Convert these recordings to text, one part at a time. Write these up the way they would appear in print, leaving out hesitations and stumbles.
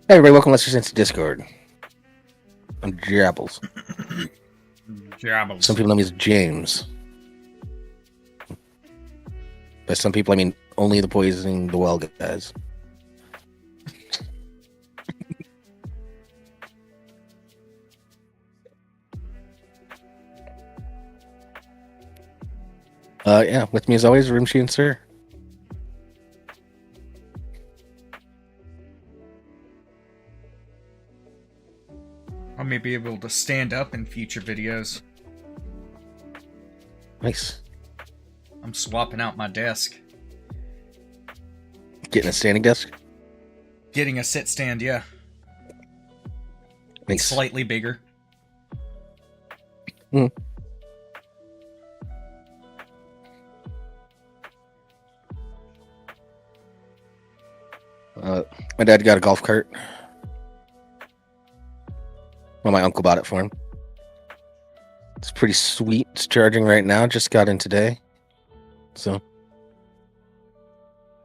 Hey everybody, welcome to Let's Discord. I'm Jables. Jables. Some people know me as James. By some people, I mean only the poisoning the well guys. Yeah, with me as always, Rimshee and Sir. I may be able to stand up in future videos. Nice. I'm swapping out my desk. Getting a standing desk? Getting a sit stand, yeah. Nice. It's slightly bigger. Hmm. My dad got a golf cart. Well, my uncle bought it for him. It's pretty sweet. It's charging right now. Just got in today. So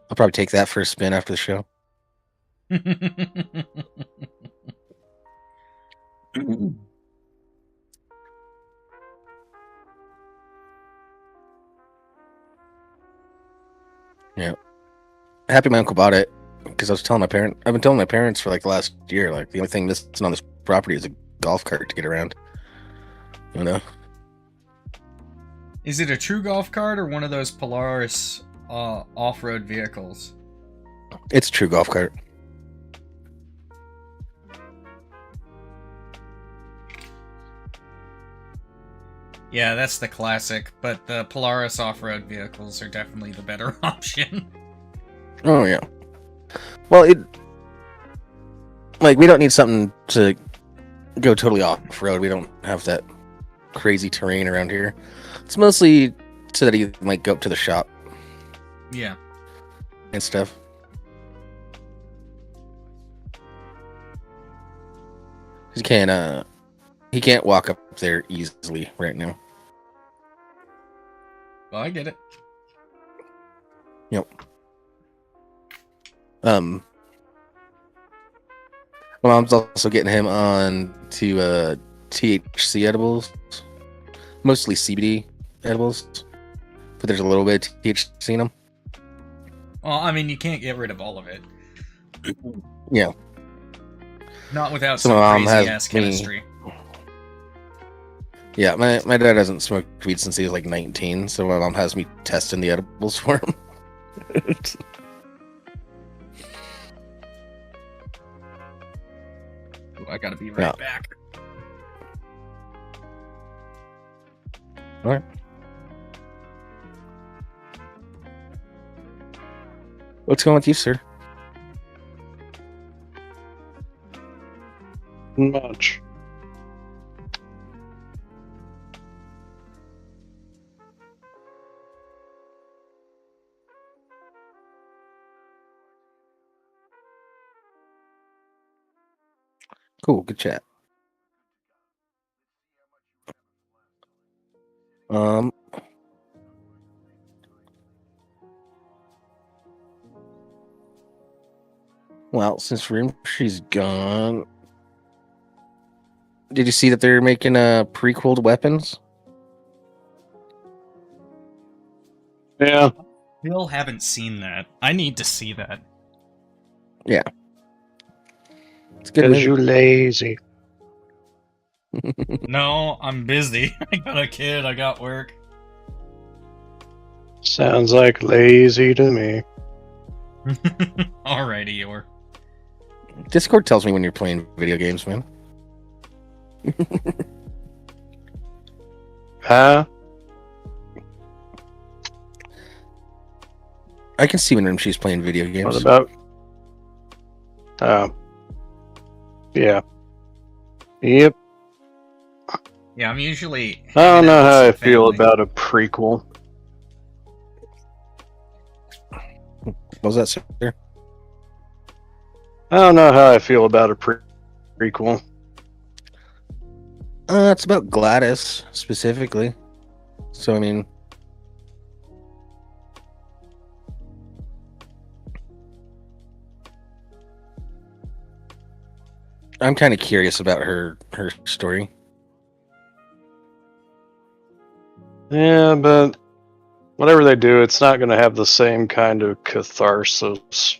I'll probably take that for a spin after the show. Yeah. Happy my uncle bought it because I've been telling my parents for like the last year, like the only thing missing on this property is a golf cart to get around. You know? Is it a true golf cart or one of those Polaris off-road vehicles? It's a true golf cart. Yeah, that's the classic, but the Polaris off-road vehicles are definitely the better option. Oh yeah. Well, we don't need something to go totally off road. We don't have that crazy terrain around here. It's mostly so that you might go up to the shop. Yeah. And stuff. He can't walk up there easily right now. Well, I get it. Yep. My mom's also getting him on to THC edibles, mostly CBD edibles, but there's a little bit of THC in them. Well, I mean, you can't get rid of all of it. Yeah. Not without So some my mom crazy has ass chemistry. Yeah, my dad hasn't smoked weed since he was like 19, so my mom has me testing the edibles for him. Ooh, I gotta be right back. All right. What's going on with you, sir? Much. Cool, good chat. Well, since Rimshee's gone, did you see that they're making a prequel to Weapons? Yeah. Still haven't seen that. I need to see that. Yeah. It's good. Because you lazy. No, I'm busy. I got a kid, I got work. Sounds like lazy to me. Alrighty, Eeyore. Discord tells me when you're playing video games, man. Huh? I can see when she's playing video games. What about? Yeah. Yep. Yeah, I'm usually. I don't know how I hanging out with some feel family. about a prequel. What was that, sir? I don't know how I feel about a prequel. It's about Gladys specifically. So I mean, I'm kind of curious about her story. Yeah, but whatever they do, it's not going to have the same kind of catharsis.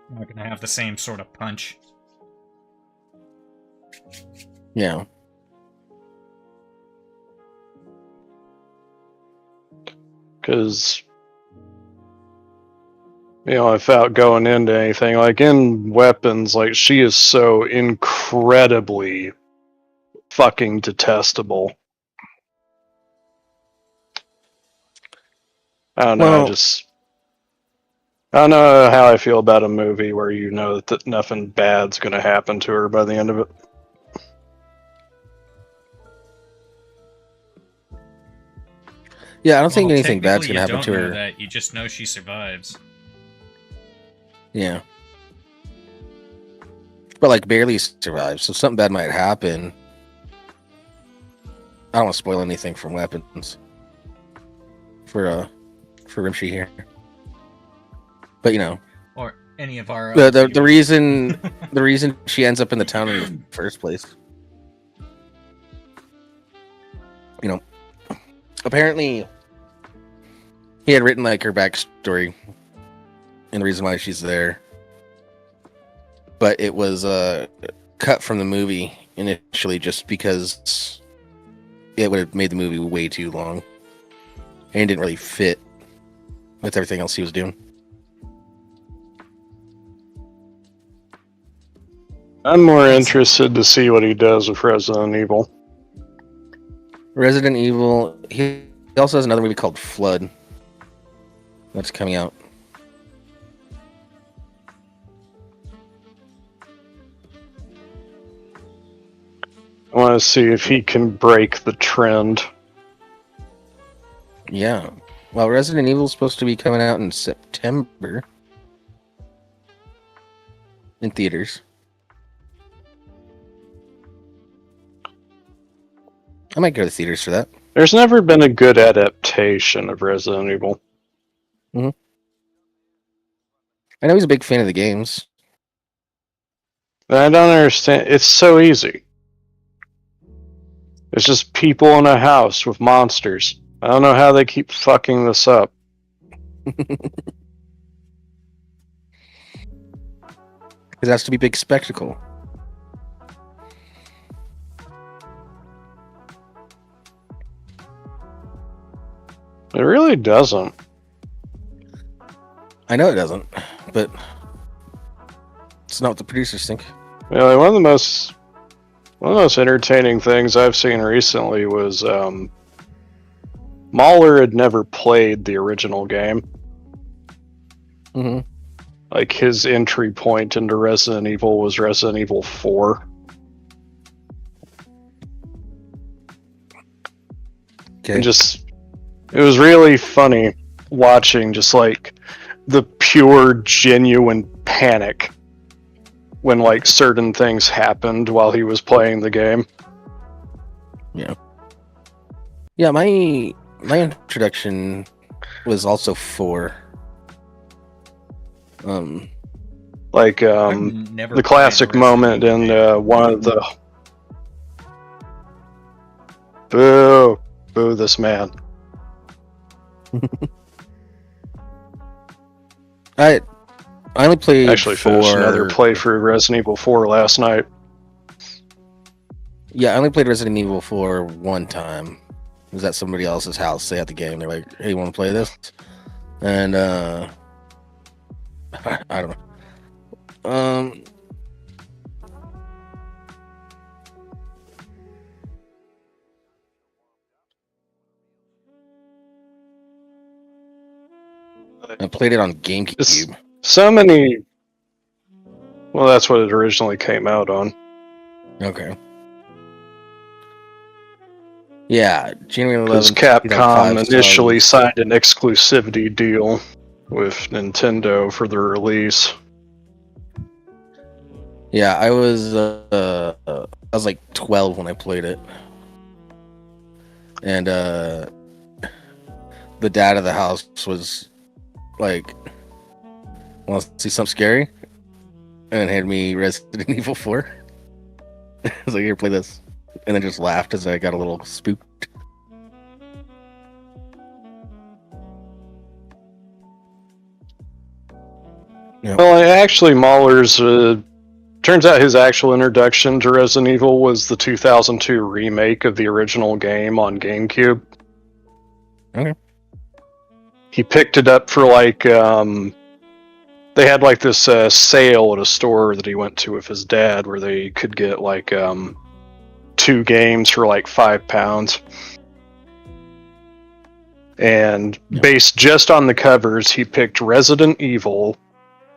Not gonna have the same sort of punch. Yeah. Because, without going into anything, like in Weapons, like she is so incredibly fucking detestable. I don't know. Well, I don't know how I feel about a movie where you know that nothing bad's going to happen to her by the end of it. yeah, I don't think Well, anything bad's technically gonna happen you to don't her. know that. You just know she survives. Yeah. But like barely survives, so something bad might happen. I don't want to spoil anything from Weapons for Rimshee here. But Or any of our the other the viewers. reason she ends up in the town in the first place. Apparently he had written like her backstory and the reason why she's there. But it was cut from the movie initially just because it would have made the movie way too long and didn't really fit with everything else he was doing. I'm more interested to see what he does with Resident Evil. Resident Evil, he also has another movie called Flood that's coming out. I want to see if he can break the trend. Yeah. Well, Resident Evil is supposed to be coming out in September in theaters. I might go to theaters for that. There's never been a good adaptation of Resident Evil. I know he's a big fan of the games. And I don't understand. It's so easy. It's just people in a house with monsters. I don't know how they keep fucking this up. It has to be big spectacle. It really doesn't. I know it doesn't, but it's not what the producers think. Like one of the most entertaining things I've seen recently was Mahler had never played the original game. Mm-hmm. Like his entry point into Resident Evil was Resident Evil 4. Okay. And it was really funny watching just like the pure genuine panic when like certain things happened while he was playing the game. Yeah, my introduction was also 4. Like Never the played classic a Resident moment Evil in game. one of the boo this man. I only played Actually finished another playthrough of Resident Evil 4 last night. Yeah, I only played Resident Evil 4 one time. It was at somebody else's house. They had the game. They're like, "Hey, you want to play this?" And I don't know. I played it on GameCube. So many. Well, that's what it originally came out on. Okay. Yeah, January 11th. Because Capcom initially signed an exclusivity deal with Nintendo for the release. Yeah, I was like 12 when I played it, and the dad of the house was like, "Want to see something scary?" and handed me Resident Evil 4. I was like, here, play this. And then just laughed as I got a little spooked. Yeah. Well, actually, Mahler's turns out his actual introduction to Resident Evil was the 2002 remake of the original game on GameCube. Okay. He picked it up for like they had like this sale at a store that he went to with his dad where they could get like 2 games for like £5. And based just on the covers, he picked Resident Evil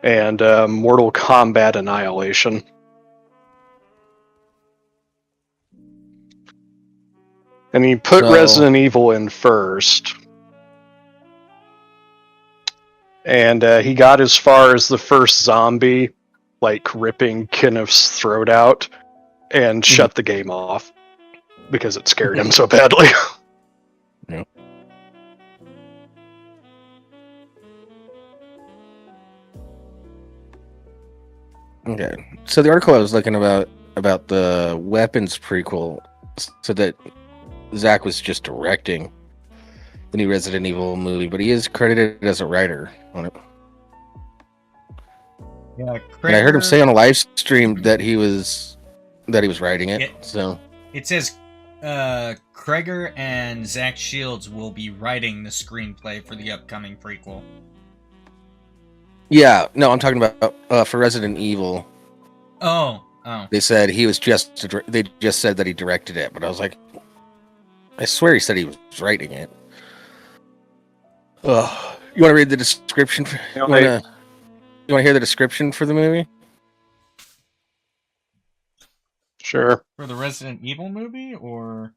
and Mortal Kombat Annihilation. And he put Resident Evil in first. And he got as far as the first zombie, like ripping Kenneth's throat out, and shut the game off because it scared him so badly. Yep. Okay, so the article I was looking about the Weapons prequel said that Zach was just directing the new Resident Evil movie, but he is credited as a writer on it. Yeah, and I heard him say on a live stream that he was writing it. So it says Kreger and Zach Shields will be writing the screenplay for the upcoming prequel. Yeah, no, I'm talking about for Resident Evil. Oh. They said he was they just said that he directed it, but I was like, I swear he said he was writing it. Oh, you want to read the description? You want to hear the description for the movie? Sure. For the Resident Evil movie, or?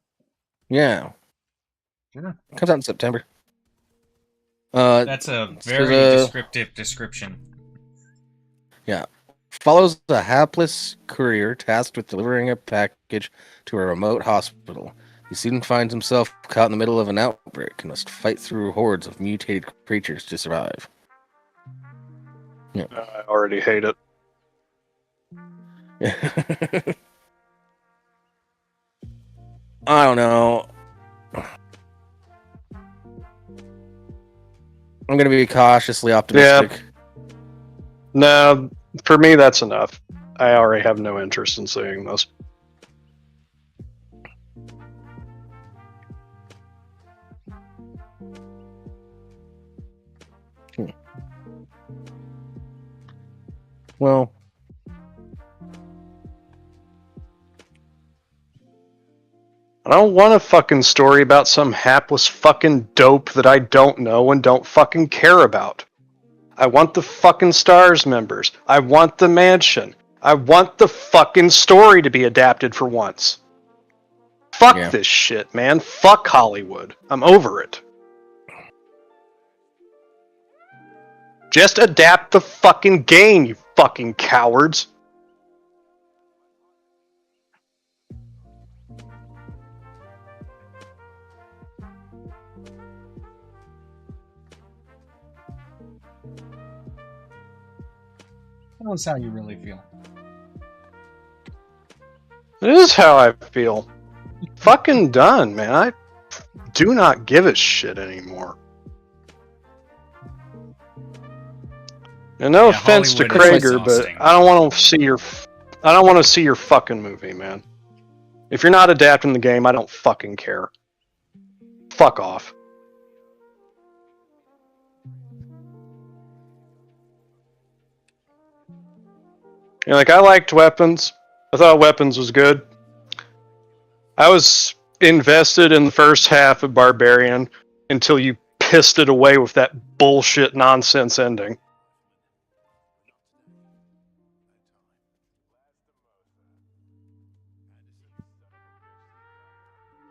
Yeah. Sure. It comes out in September. That's a very descriptive description. Yeah. Follows a hapless courier tasked with delivering a package to a remote hospital. He soon finds himself caught in the middle of an outbreak and must fight through hordes of mutated creatures to survive. Yeah. I already hate it. I don't know. I'm going to be cautiously optimistic. Yeah. No, for me, that's enough. I already have no interest in seeing this. Well, I don't want a fucking story about some hapless fucking dope that I don't know and don't fucking care about. I want the fucking STARS members. I want the mansion. I want the fucking story to be adapted for once. Fuck this shit, man. Fuck Hollywood. I'm over it. Just adapt the fucking game, you fucking cowards. Tell us how you really feel. It is how I feel. Fucking done, man. I do not give a shit anymore. And no offense to Kreger, but I don't want to see your fucking movie, man. If you're not adapting the game, I don't fucking care. Fuck off. You know, like, I liked Weapons. I thought Weapons was good. I was invested in the first half of Barbarian until you pissed it away with that bullshit nonsense ending.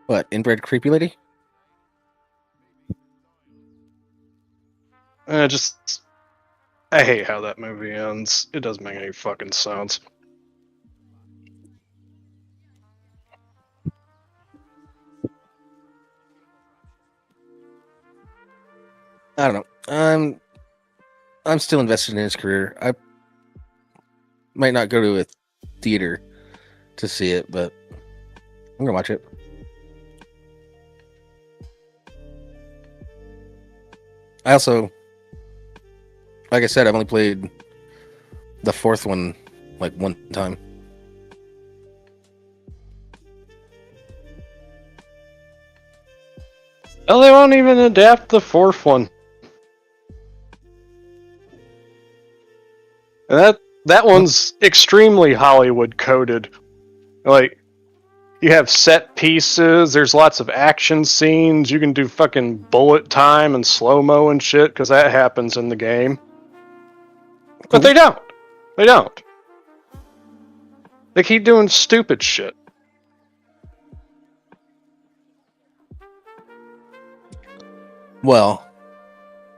What, Inbred Creepy Lady? I hate how that movie ends. It doesn't make any fucking sense. I don't know. I'm still invested in his career. Might not go to a theater to see it, but I'm gonna watch it. I also, like I said, I've only played the fourth one like one time. Oh, they won't even adapt the fourth one. And that one's extremely Hollywood coded. Like, you have set pieces, there's lots of action scenes, you can do fucking bullet time and slow-mo and shit, because that happens in the game. But they don't. They don't. They keep doing stupid shit. Well,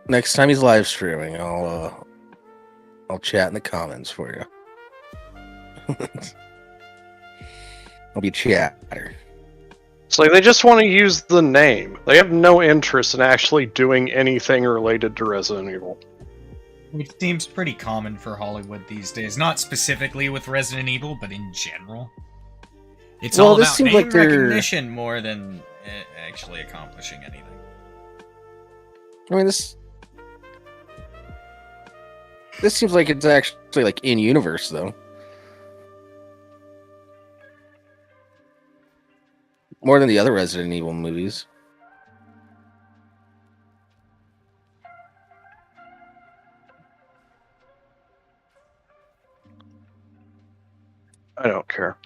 next time he's live streaming, I'll chat in the comments for you. I'll be chatter. It's like they just want to use the name. They have no interest in actually doing anything related to Resident Evil. Which seems pretty common for Hollywood these days. Not specifically with Resident Evil, but in general. It's all about name recognition more than actually accomplishing anything. I mean, this seems like it's actually like in universe though. More than the other Resident Evil movies. I don't care.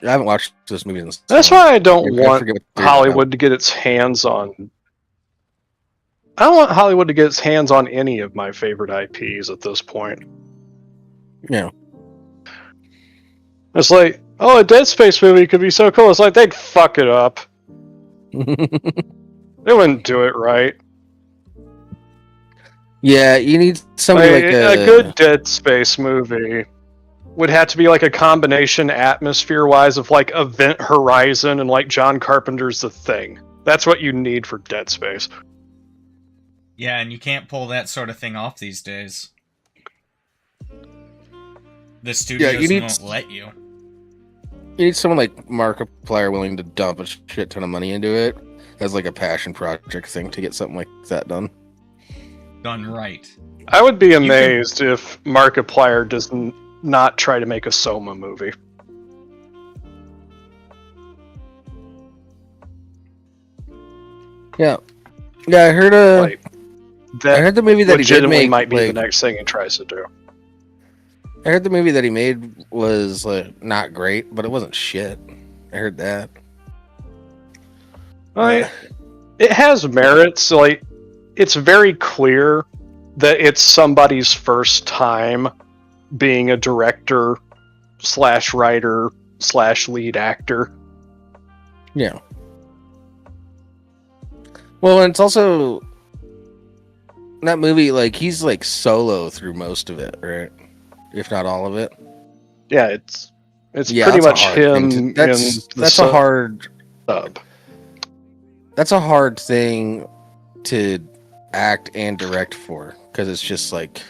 I haven't watched this movie since. That's why I don't want Hollywood to get its hands on. I don't want Hollywood to get its hands on any of my favorite IPs at this point. Yeah. It's like, oh, a Dead Space movie could be so cool. It's like they'd fuck it up. They wouldn't do it right. Yeah, you need somebody like a good Dead Space movie would have to be like a combination atmosphere-wise of like Event Horizon and like John Carpenter's The Thing. That's what you need for Dead Space. Yeah, and you can't pull that sort of thing off these days. The studios won't let you. You need someone like Markiplier willing to dump a shit ton of money into it as like a passion project thing to get something like that done. Done right. I would be amazed if Markiplier does not try to make a Soma movie. Yeah, I heard I heard the movie that he did make might be the next thing he tries to do. I heard the movie that he made was like not great, but it wasn't shit. I heard that. It has merits. Like, it's very clear that it's somebody's first time being a director / writer / lead actor. Yeah. Well, and it's also that movie, like, he's like solo through most of it, right? If not all of it. Yeah, it's pretty much him. That's a hard sub. That's a hard thing to act and direct for, because it's just like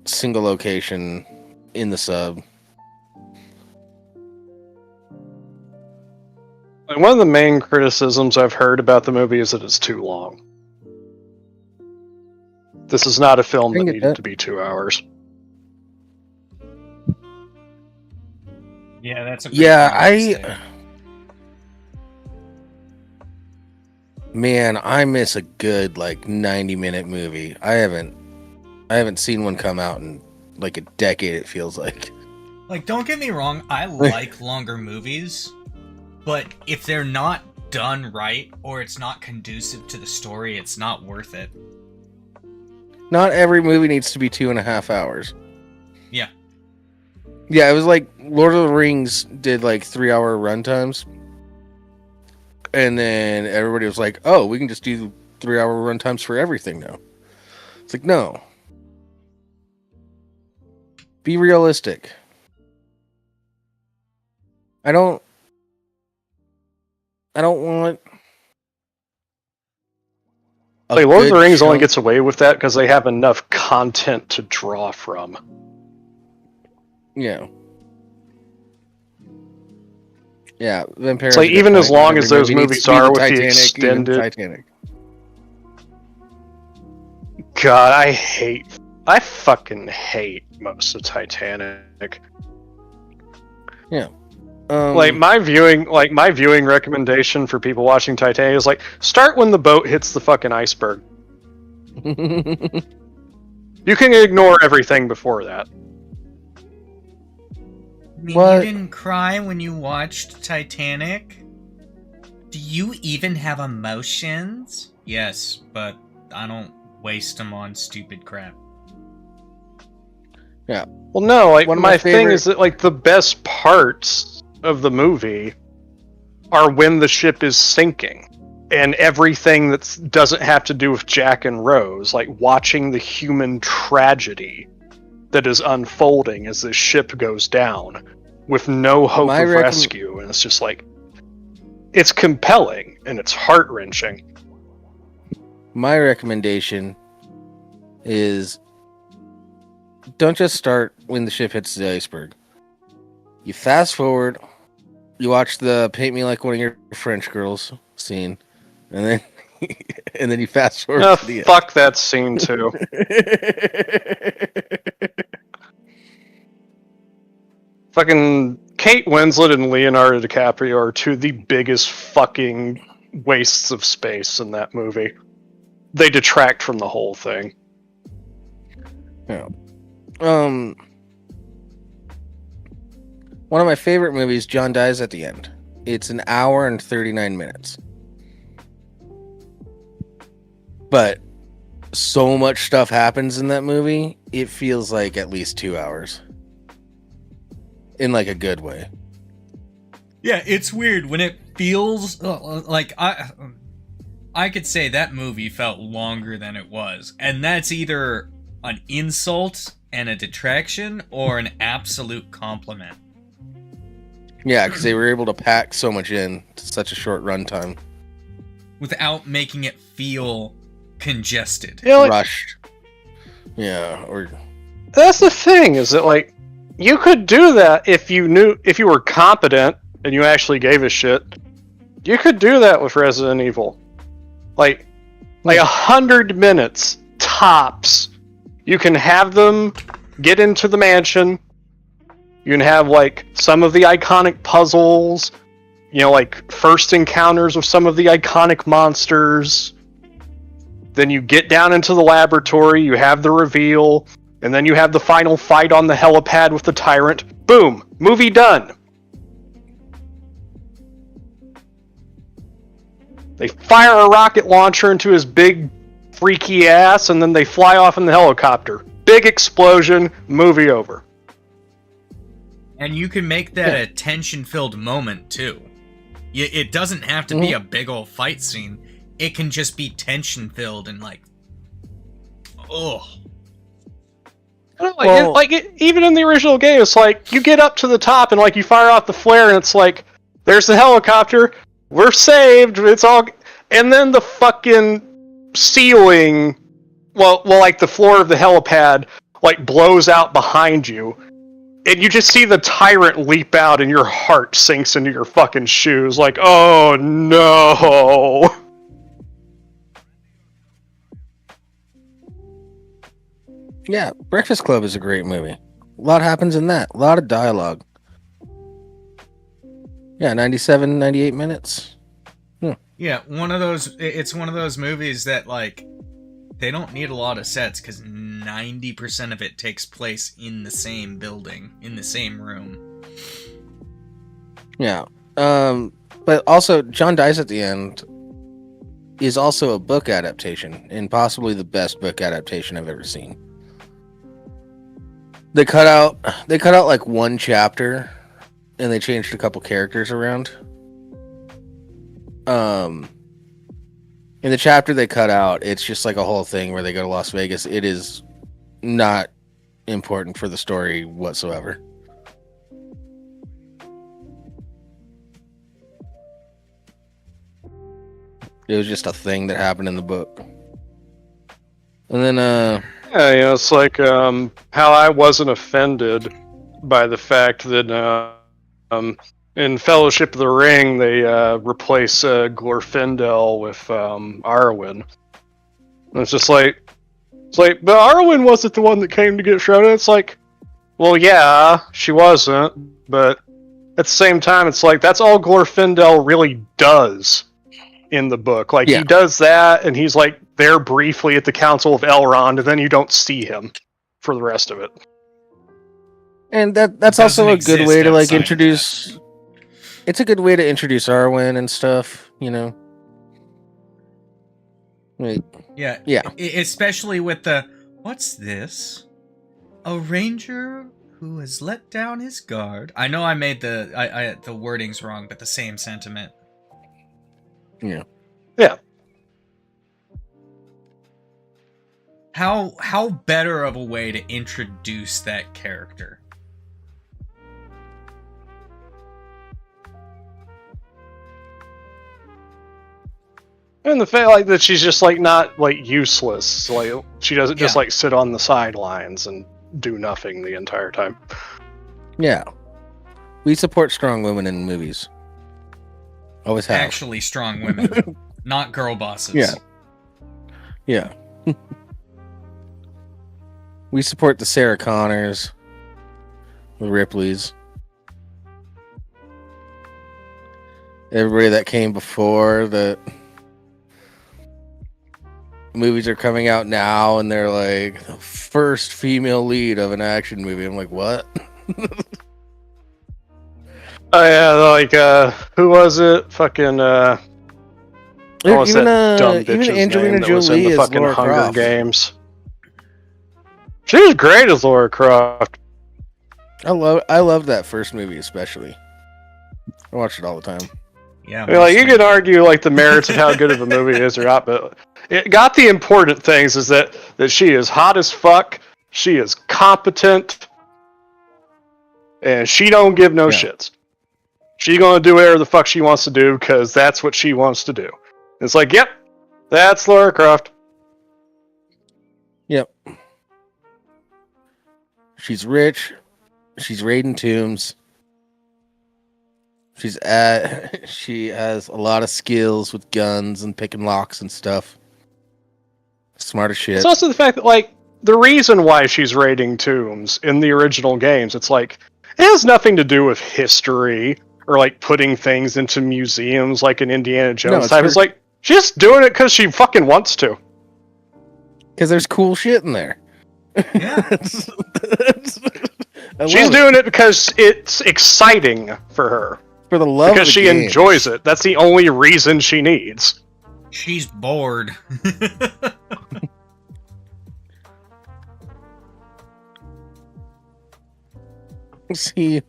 single location in the sub. Like, one of the main criticisms I've heard about the movie is that it's too long. This is not a film that needed to be 2 hours. Yeah, that's a Man, I miss a good like 90-minute movie. I haven't seen one come out in like a decade, it feels like. Like, don't get me wrong, I like longer movies, but if they're not done right or it's not conducive to the story, it's not worth it. Not every movie needs to be 2.5 hours. Yeah. Yeah, it was like Lord of the Rings did like 3-hour runtimes. And then everybody was like, oh, we can just do 3-hour runtimes for everything now. It's like, no. Be realistic. I don't want Like Lord of the Rings only gets away with that because they have enough content to draw from. Yeah. Yeah, it's like even as long as those movies are with the extended Titanic. God, I fucking hate most of Titanic. Yeah. My viewing recommendation for people watching Titanic is like start when the boat hits the fucking iceberg. You can ignore everything before that. I mean, you didn't cry when you watched Titanic? Do you even have emotions? Yes, but I don't waste them on stupid crap. Yeah. Well, no, like my thing is that like the best parts of the movie are when the ship is sinking. And everything that doesn't have to do with Jack and Rose, like watching the human tragedy that is unfolding as the ship goes down with no hope of rescue. And it's just like, it's compelling and it's heart-wrenching. My recommendation is don't just start when the ship hits the iceberg. You fast forward, you watch the Paint Me Like One of Your French Girls scene, and then you fast forward to the fuck end. That scene too. Fucking Kate Winslet and Leonardo DiCaprio are two of the biggest fucking wastes of space in that movie. They detract from the whole thing. Yeah. One of my favorite movies, John Dies at the End. It's an hour and 39 minutes. But so much stuff happens in that movie, it feels like at least 2 hours. In like a good way. Yeah, it's weird when it feels like I could say that movie felt longer than it was. And that's either an insult and a detraction or an absolute compliment. Yeah, because they were able to pack so much in to such a short runtime. Without making it feel congested. Rushed. Yeah, or... That's the thing, is that like, you could do that if you were competent and you actually gave a shit. You could do that with Resident Evil. Like 100 minutes tops. You can have them get into the mansion. You can have like some of the iconic puzzles, like first encounters with some of the iconic monsters. Then you get down into the laboratory, you have the reveal, and then you have the final fight on the helipad with the tyrant. Boom! Movie done! They fire a rocket launcher into his big, freaky ass, and then they fly off in the helicopter. Big explosion, movie over. And you can make that a tension-filled moment, too. It doesn't have to be a big old fight scene. It can just be tension-filled and like... Ugh. Even in the original game, it's like, you get up to the top and like you fire off the flare and it's like, there's the helicopter, we're saved, it's all... And then the fucking ceiling, like the floor of the helipad, like blows out behind you. And you just see the tyrant leap out and your heart sinks into your fucking shoes. Like, oh no! Yeah, Breakfast Club is a great movie. A lot happens in that. A lot of dialogue. Yeah, 97, 98 minutes. Yeah, it's one of those movies that, like, they don't need a lot of sets because 90% of it takes place in the same building, in the same room. Yeah. But also, John Dies at the End is also a book adaptation, and possibly the best book adaptation I've ever seen. They cut out like one chapter, and they changed a couple characters around. In the chapter they cut out, it's just like a whole thing where they go to Las Vegas. It is not important for the story whatsoever. It was just a thing that happened in the book. And then Yeah, it's like how I wasn't offended by the fact that in Fellowship of the Ring they replace Glorfindel with Arwen. And it's just like, but Arwen wasn't the one that came to get Schroeder. It's like, well, yeah, she wasn't, but at the same time, it's like that's all Glorfindel really does in the book. Like he does that, and he's like there briefly at the Council of Elrond, and then you don't see him for the rest of it. And that's also a good way to like introduce. It's a good way to introduce Arwen and stuff, you know. Wait. Yeah. Especially with the what's this? A ranger who has let down his guard. I know I made the wordings wrong, but the same sentiment. Yeah. Yeah. How better of a way to introduce that character? And the fact like that she's just like not like useless. Like she doesn't just like sit on the sidelines and do nothing the entire time. Yeah. We support strong women in movies. Always have. Actually strong women, not girl bosses. Yeah. Yeah. We support the Sarah Connors, the Ripleys, everybody that came before. The movies are coming out now, and they're like the first female lead of an action movie. I'm like, what? Oh yeah, like who was it? Fucking what was that dumb bitch's Angelina name that was in Jolie the fucking Laura Hunger Croft. Games? She was great as Laura Croft. I love that first movie especially. I watch it all the time. Yeah, I mean, like you can argue like the merits of how good of a movie it is or not, but it got the important things is that she is hot as fuck, she is competent, and she don't give no shits. She's gonna do whatever the fuck she wants to do because that's what she wants to do. It's like, yep, that's Laura Croft. Yep. She's rich. She's raiding tombs. She has a lot of skills with guns and picking locks and stuff. Smart as shit. It's also the fact that like the reason why she's raiding tombs in the original games, it's like it has nothing to do with history or like putting things into museums like in Indiana Jones type. It's like she's just doing it because she fucking wants to. Because there's cool shit in there. Yeah. She's doing it because it's exciting for her. For the love because of the she game. Enjoys it. That's the only reason she needs. She's bored. See,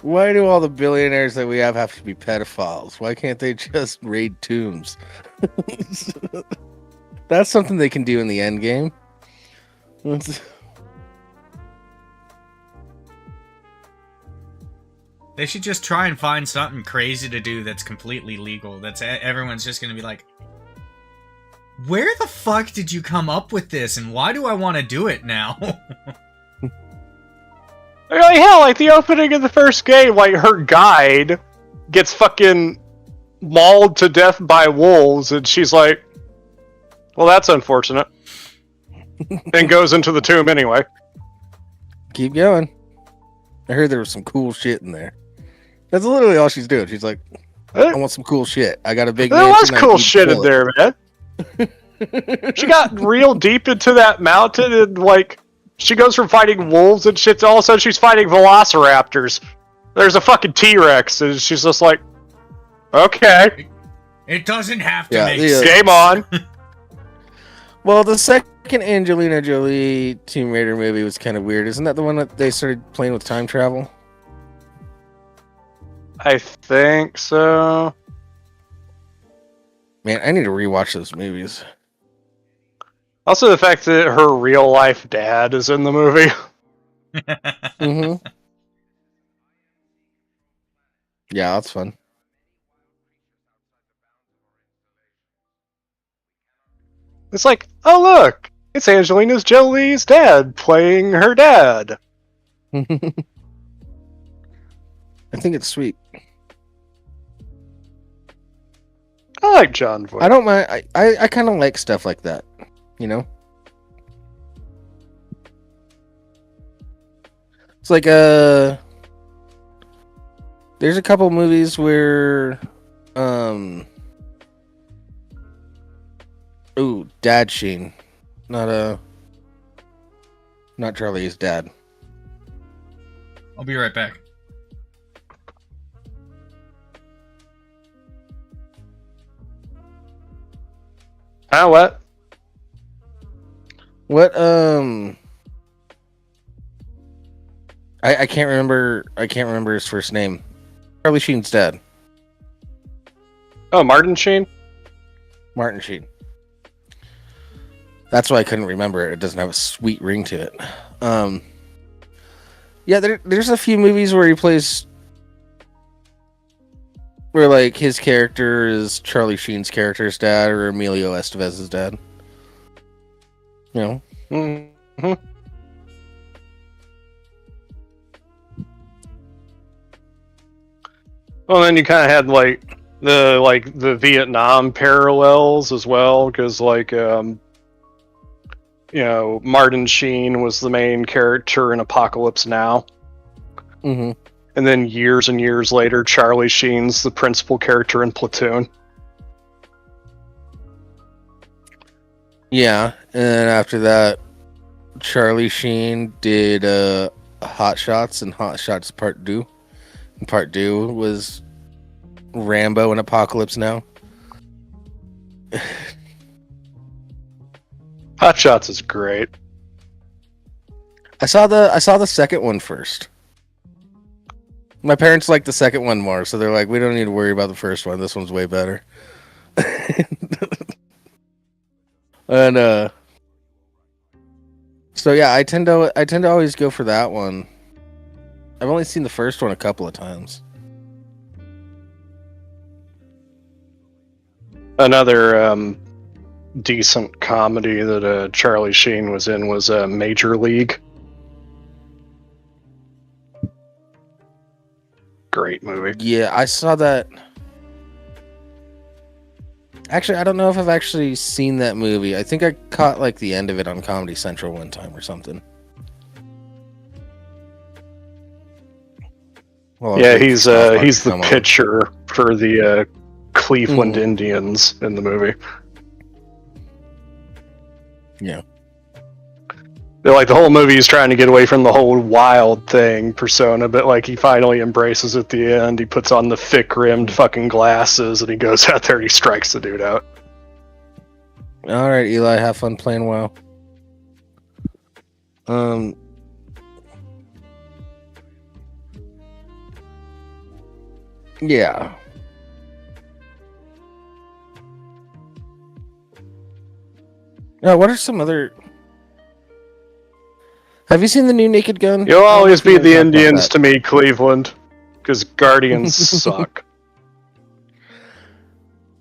why do all the billionaires that we have to be pedophiles? Why can't they just raid tombs? That's something they can do in the end game. They should just try and find something crazy to do that's completely legal. That's everyone's just gonna be like, where the fuck did you come up with this, and why do I want to do it now? Like, hell, like the opening of the first game, like her guide gets fucking mauled to death by wolves, and she's like, well, that's unfortunate. And goes into the tomb anyway. Keep going. I heard there was some cool shit in there. That's literally all she's doing. She's like, I want some cool shit. I got a big There was cool shit in there, man. She got real deep into that mountain, and like, she goes from fighting wolves and shit to all of a sudden she's fighting velociraptors. There's a fucking T-Rex, and she's just like, okay. It doesn't have to make sense. Game on. Well, the second Angelina Jolie Tomb Raider movie was kind of weird. Isn't that the one that they started playing with time travel? I think so. Man, I need to rewatch those movies. Also, the fact that her real life dad is in the movie. Mm-hmm. Yeah, that's fun. It's like, oh look, it's Angelina Jolie's dad playing her dad. I think it's sweet. I like John Voight. I don't mind. I kind of like stuff like that, you know. It's like there's a couple movies where Dad Sheen, not Charlie's dad. I'll be right back. What? What I can't remember his first name. Charlie Sheen's dad. Oh, Martin Sheen? Martin Sheen. That's why I couldn't remember it. It doesn't have a sweet ring to it. Yeah, there's a few movies where he plays where like his character is Charlie Sheen's character's dad or Emilio Estevez's dad. You know? Mm-hmm. Well, then you kind of had like the Vietnam parallels as well, because Martin Sheen was the main character in Apocalypse Now. Mm-hmm. And then years and years later, Charlie Sheen's the principal character in Platoon. Yeah, and then after that, Charlie Sheen did Hot Shots and Hot Shots Part 2. And Part 2 was Rambo and Apocalypse Now. Hot Shots is great. I saw the second one first. My parents liked the second one more, so they're like, we don't need to worry about the first one. This one's way better. And so yeah, I tend to always go for that one. I've only seen the first one a couple of times. Another decent comedy that Charlie Sheen was in was Major League. Great movie. Yeah, I saw that. Actually, I don't know if I've actually seen that movie. I think I caught like the end of it on Comedy Central one time or something. Well, yeah, he's the pitcher for the Cleveland Indians in the movie. Yeah. They're like, the whole movie is trying to get away from the whole wild thing persona, but like he finally embraces at the end. He puts on the thick rimmed fucking glasses and he goes out there and he strikes the dude out. All right, Eli, have fun playing WoW. Yeah. Now, what are some other? Have you seen the new Naked Gun? You'll always be the Indians to me, Cleveland, because Guardians suck.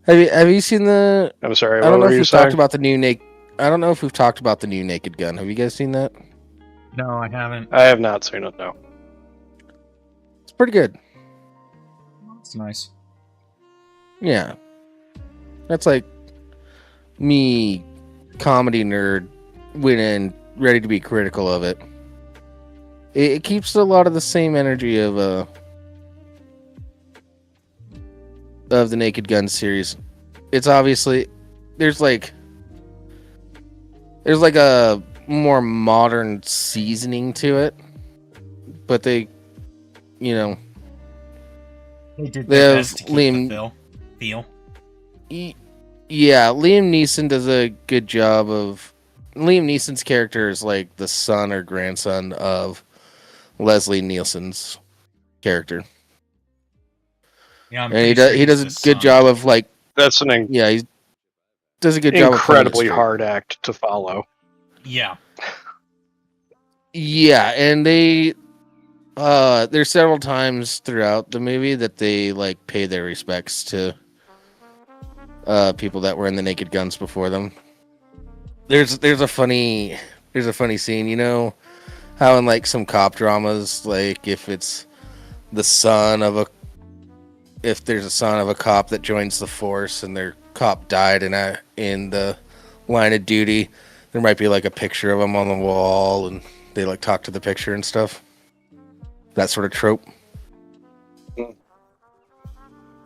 Have you seen the? I'm sorry. I don't know if we've talked about the new Naked. I don't know if we've talked about the new Naked Gun. Have you guys seen that? No, I haven't. I have not seen it. No. It's pretty good. It's nice. Yeah, that's like me, comedy nerd, went in ready to be critical of it. It keeps a lot of the same energy of the Naked Gun series. It's obviously there's like a more modern seasoning to it, but they have Liam feel. Yeah, Liam Neeson does a good job of. Liam Neeson's character is like the son or grandson of Leslie Nielsen's character. Yeah, and he does a good job of like. That's an he does a good job. Incredibly hard act to follow. Yeah. Yeah, and there's several times throughout the movie that they like pay their respects to people that were in the Naked Guns before them. there's a funny scene. You know how in like some cop dramas, like if it's the son of a if there's a son of a cop that joins the force and their cop died in the line of duty, there might be like a picture of him on the wall and they like talk to the picture and stuff. That sort of trope.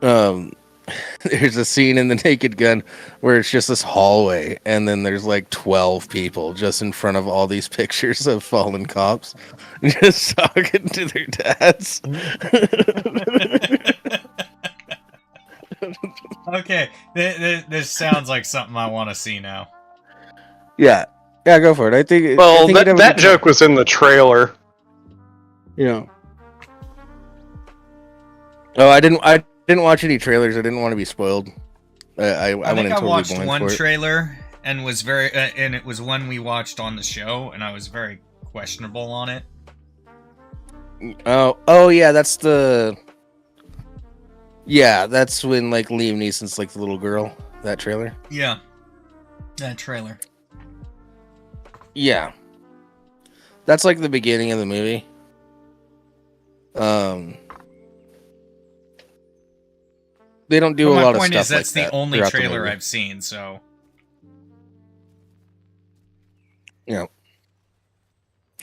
There's a scene in The Naked Gun where it's just this hallway and then there's like 12 people just in front of all these pictures of fallen cops just talking to their dads. Okay, this sounds like something I want to see now. Yeah, go for it. I think. Well, that joke was in the trailer. Yeah. Oh, I didn't watch any trailers. I didn't want to be spoiled. I went in totally watched blind one for it. trailer and was very, and it was one we watched on the show, and I was very questionable on it. Oh yeah, that's the. Yeah, that's when like Liam Neeson's like the little girl. That trailer. Yeah, that trailer. Yeah, that's like the beginning of the movie. They don't do a lot of stuff like that. My point is that's the only trailer I've seen, so. Yeah.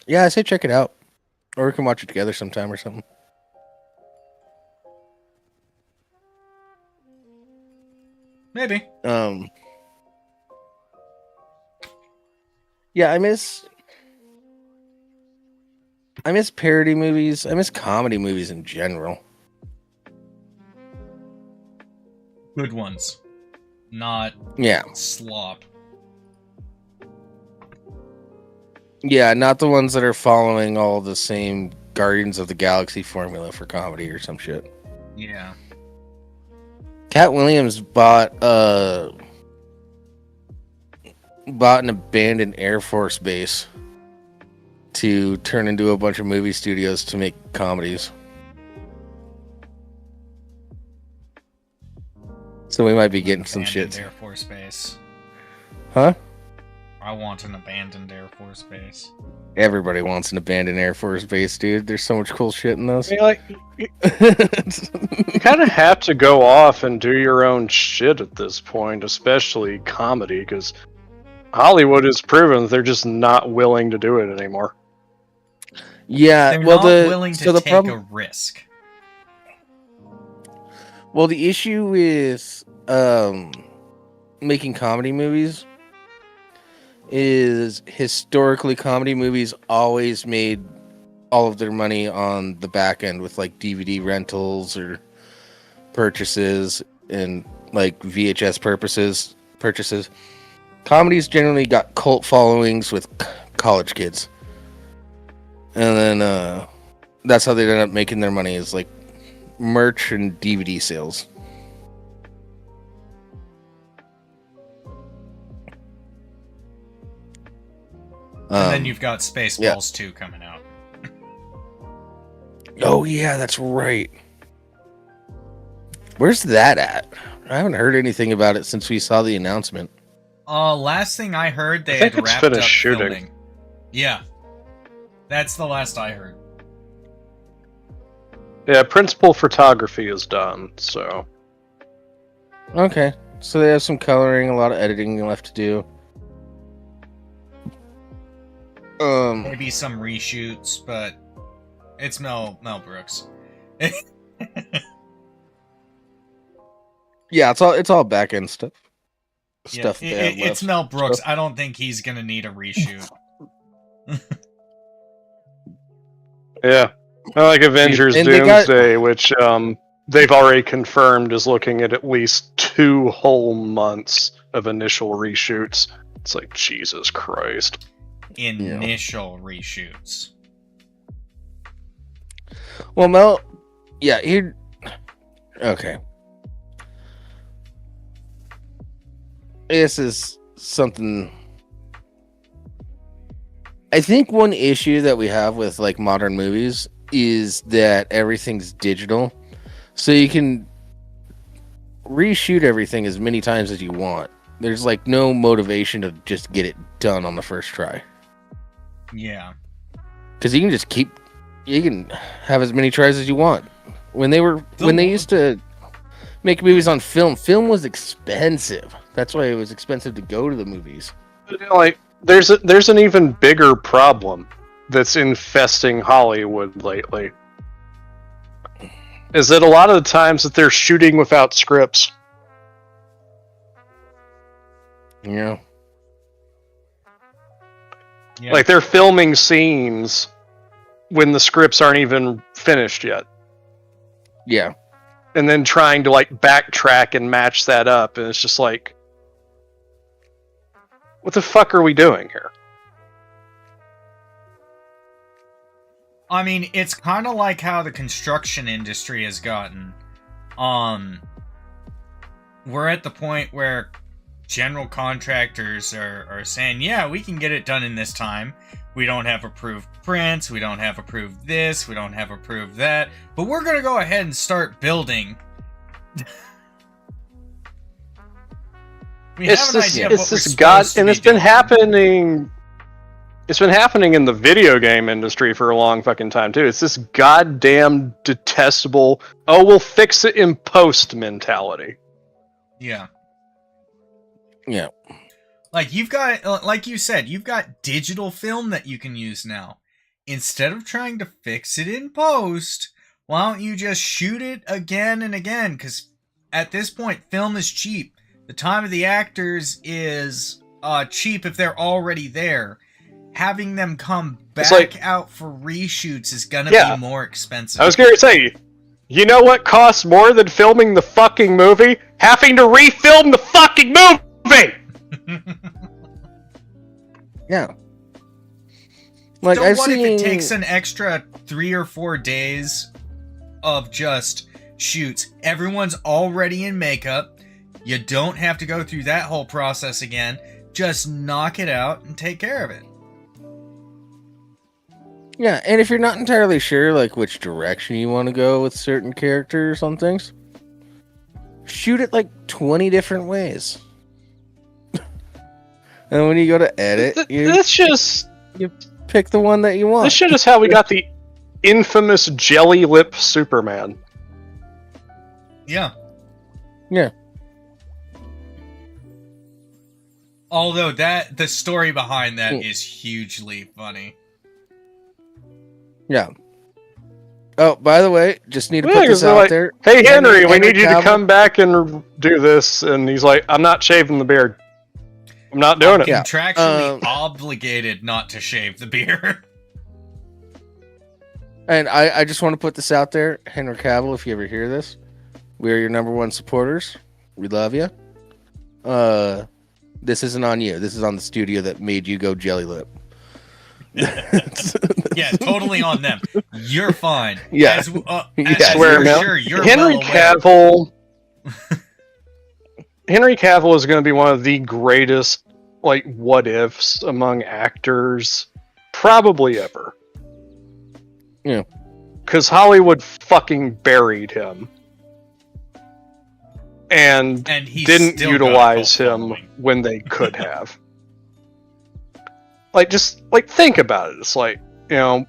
Yeah, I say check it out. Or we can watch it together sometime or something. Maybe. Yeah, I miss parody movies. I miss comedy movies in general. Good ones. Not slop. Yeah, not the ones that are following all the same Guardians of the Galaxy formula for comedy or some shit. Yeah. Cat Williams bought an abandoned Air Force base to turn into a bunch of movie studios to make comedies. So we might be getting some shit. Air Force base. Huh? I want an abandoned Air Force base. Everybody wants an abandoned Air Force base, dude. There's so much cool shit in those. I mean, you kind of have to go off and do your own shit at this point, especially comedy, because Hollywood has proven they're just not willing to do it anymore. Yeah, they're not willing to take a risk. Well, the issue with making comedy movies is historically comedy movies always made all of their money on the back end with like DVD rentals or purchases and like VHS purchases. Comedies generally got cult followings with college kids. And then that's how they end up making their money is like merch and DVD sales. And then you've got Spaceballs 2 coming out. Oh yeah, that's right. Where's that at? I haven't heard anything about it since we saw the announcement. Last thing I heard, they had wrapped up shooting. Filming. Yeah. That's the last I heard. Yeah, principal photography is done, so. Okay. So they have some coloring, a lot of editing left to do. Maybe some reshoots, but it's Mel Brooks. Yeah, it's all back end stuff. It's Mel Brooks. I don't think he's gonna need a reshoot. Yeah, like Avengers Doomsday, which they've already confirmed is looking at least 2 whole months of initial reshoots. It's like, Jesus Christ. Initial reshoots. Well, Mel, okay. This is something. I think one issue that we have with like modern movies is that everything's digital, so you can reshoot everything as many times as you want, There's like no motivation to just get it done on the first try. Yeah. Because you can have as many tries as you want. When they used to make movies on film was expensive. That's why it was expensive to go to the movies. Like, there's an even bigger problem that's infesting Hollywood lately. Is that a lot of the times that they're shooting without scripts. Yeah. Like, they're filming scenes when the scripts aren't even finished yet. Yeah. And then trying to, like, backtrack and match that up. And it's just like, what the fuck are we doing here? I mean, it's kind of like how the construction industry has gotten. We're at the point where general contractors are saying, yeah, we can get it done in this time. We don't have approved prints, we don't have approved this, we don't have approved that, but we're going to go ahead and start building. It's been happening. It's been happening in the video game industry for a long fucking time too. It's this goddamn detestable, oh, we'll fix it in post mentality. Yeah. Yeah. Like, you've got, like you said, you've got digital film that you can use now. Instead of trying to fix it in post, why don't you just shoot it again and again? Because at this point, film is cheap. The time of the actors is cheap if they're already there. Having them come back out for reshoots is gonna be more expensive. I was going to say, you know what costs more than filming the fucking movie? Having to refilm the fucking movie! Yeah. Like, so what if it takes an extra 3 or 4 days of just shoots? Everyone's already in makeup. You don't have to go through that whole process again. Just knock it out and take care of it. Yeah, and if you're not entirely sure, like, which direction you want to go with certain characters on things, shoot it like 20 different ways. And when you go to edit, you pick the one that you want. This shit is how we got the infamous jelly lip Superman. Yeah. Yeah. Although the story behind that is hugely funny. Yeah. Oh, by the way, just need to put this out there. Hey, Henry, we need you to come back and do this. And he's like, I'm not shaving the beard. I'm not doing it. Contractually obligated not to shave the beard. And I just want to put this out there. Henry Cavill, if you ever hear this, we are your #1 supporters. We love you. This isn't on you. This is on the studio that made you go jelly lip. Yeah, totally on them. You're fine. Yeah. As sure, you're Henry Cavill. Henry Cavill is going to be one of the greatest, like, what ifs among actors probably ever. Yeah. Because Hollywood fucking buried him. And didn't utilize him when they could have. Like, just, like, think about it. It's like, you know,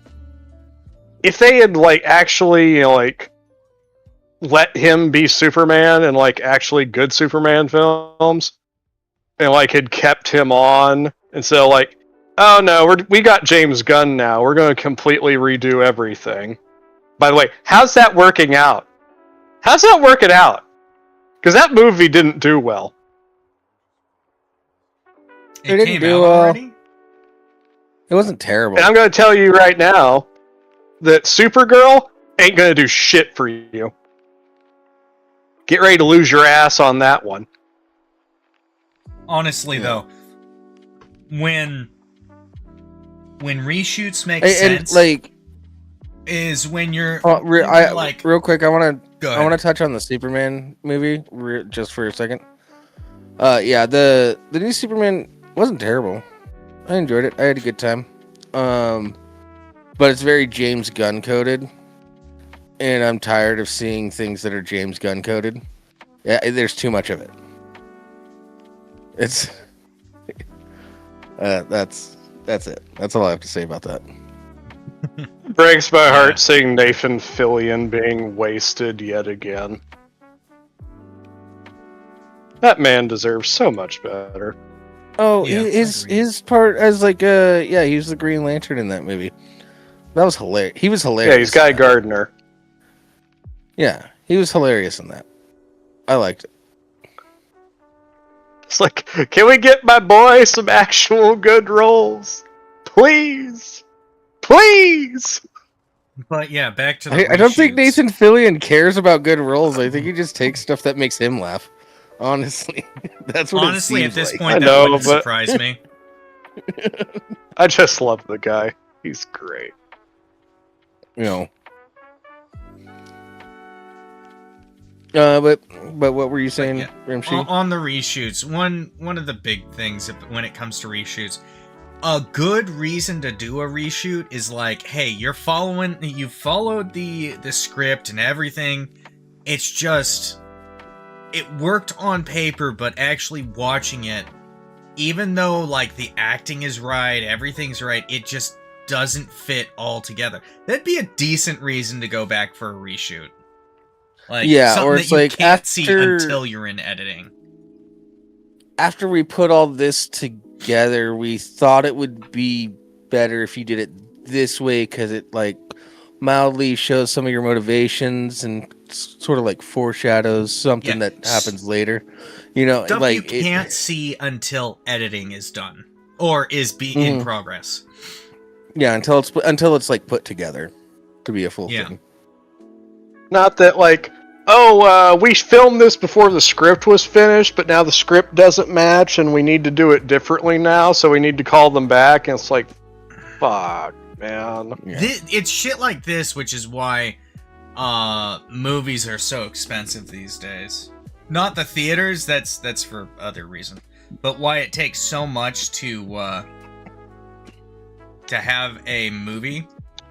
if they had, like, actually, you know, like, let him be Superman and, like, actually good Superman films, and, like, had kept him on, instead of, like, oh no, we got James Gunn now, we're going to completely redo everything. By the way, how's that working out? How's that working out? Because that movie didn't do well. It didn't do well. It wasn't terrible. And I'm going to tell you right now that Supergirl ain't going to do shit for you. Get ready to lose your ass on that one. Honestly, though, when reshoots make sense, like, is when you're real quick. I want to touch on the Superman movie just for a second. Yeah, the new Superman wasn't terrible. I enjoyed it. I had a good time. But it's very James Gunn coded, and I'm tired of seeing things that are James Gunn coded. Yeah, there's too much of it. It's that's it. That's all I have to say about that. Breaks my heart seeing Nathan Fillion being wasted yet again. That man deserves so much better. Oh, yeah, his part as like he was the Green Lantern in that movie. That was hilarious. He was hilarious. Yeah, he's Guy Gardner. Yeah, he was hilarious in that. I liked it. It's like, can we get my boy some actual good roles? Please! Please! But yeah, back to the I don't think reshoots. Nathan Fillion cares about good roles. I think he just takes stuff that makes him laugh. Honestly, that's what Honestly, it at this like. point, I that know, wouldn't but- surprise me. I just love the guy. He's great. You know. But what were you saying, Yeah. Rimshee? On the reshoots, one of the big things when it comes to reshoots, a good reason to do a reshoot is like, hey, you followed the script and everything. It's just, it worked on paper, but actually watching it, even though like the acting is right, everything's right, it just doesn't fit all together. That'd be a decent reason to go back for a reshoot. Like, Yeah, something or that it's you like can't see after- until you're in editing. After we put all this together, we thought it would be better if you did it this way because it like mildly shows some of your motivations and sort of like foreshadows something that happens later. You know, Stuff like you can't see until editing is done or is in progress. Yeah, until it's like put together to be a full thing. Not that, like, we filmed this before the script was finished, but now the script doesn't match and we need to do it differently now, so we need to call them back, and it's like, fuck, man. Yeah. It's shit like this, which is why movies are so expensive these days. Not the theaters, that's for other reason, but why it takes so much to have a movie,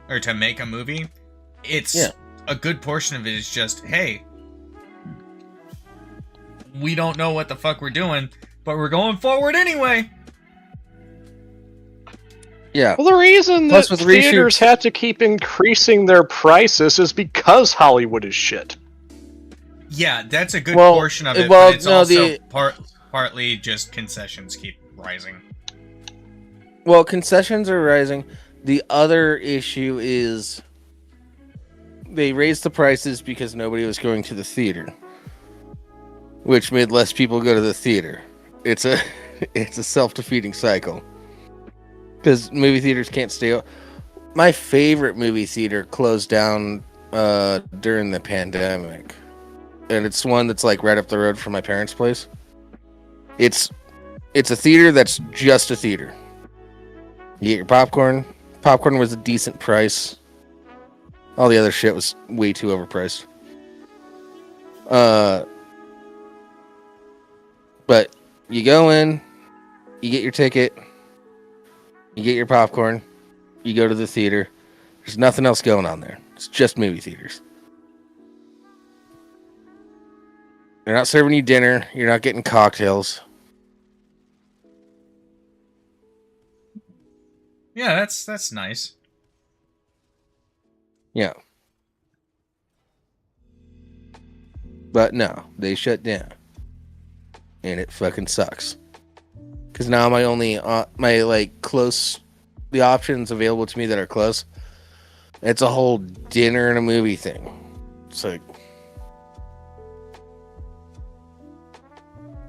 or to make a movie. It's a good portion of it is just, hey, we don't know what the fuck we're doing, but we're going forward anyway. Yeah. Well, the reason that Plus with theaters reshoots- had to keep increasing their prices is because Hollywood is shit. Yeah, that's a good Well, portion of it, well, but it's no, also partly just concessions keep rising. Well, concessions are rising. The other issue is they raised the prices because nobody was going to the theater, which made less people go to the theater. It's a self-defeating cycle because movie theaters can't stay. My favorite movie theater closed down during the pandemic, and it's one that's like right up the road from my parents' place. It's a theater that's just a theater. You get your popcorn. Popcorn was a decent price. All the other shit was way too overpriced. But you go in, you get your ticket, you get your popcorn, you go to the theater. There's nothing else going on there. It's just movie theaters. They're not serving you dinner. You're not getting cocktails. Yeah, that's nice. Yeah. But no, they shut down. And it fucking sucks. Because now my only, the options available to me that are close, it's a whole dinner and a movie thing. It's like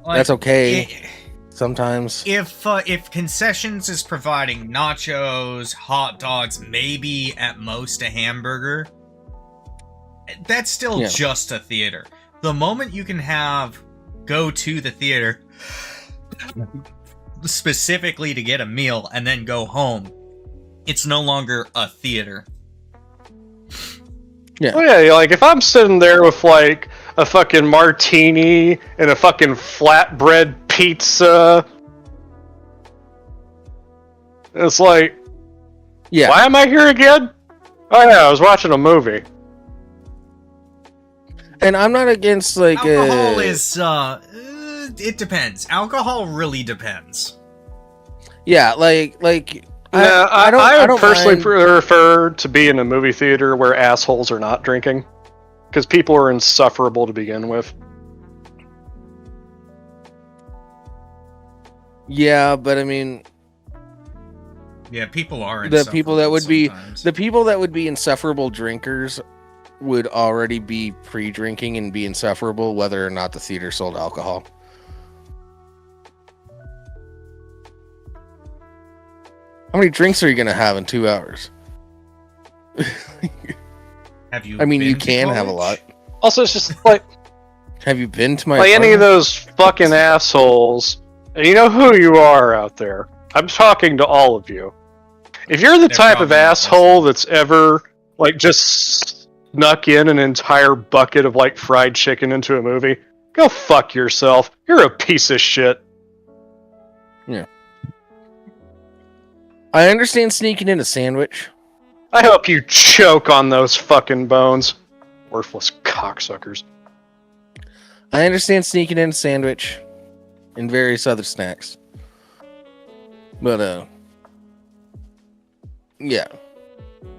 that's okay. Sometimes. If concessions is providing nachos, hot dogs, maybe at most a hamburger, that's still just a theater. The moment you can go to the theater specifically to get a meal and then go home, it's no longer a theater. Yeah. Oh yeah, like if I'm sitting there with like a fucking martini and a fucking flatbread pizza, it's like, why am I here again? Oh yeah, I was watching a movie. And I'm not against like alcohol is It depends. Alcohol really depends. Yeah, like I would personally prefer to be in a movie theater where assholes are not drinking, because people are insufferable to begin with. Yeah, but I mean, yeah, people are the people that would sometimes. be the people that would be insufferable drinkers would already be pre-drinking and be insufferable whether or not the theater sold alcohol. How many drinks are you gonna have in 2 hours? Have you? I mean, you can have a lot. Also, it's just like, have you been to my like any of apartment? those fucking assholes, and you know who you are out there. I'm talking to all of you. If you're the They're type of probably not asshole that's ever like just snuck in an entire bucket of like fried chicken into a movie, go fuck yourself. You're a piece of shit. I understand sneaking in a sandwich. I hope you choke on those fucking bones. Worthless cocksuckers. I understand sneaking in a sandwich and various other snacks. But, yeah.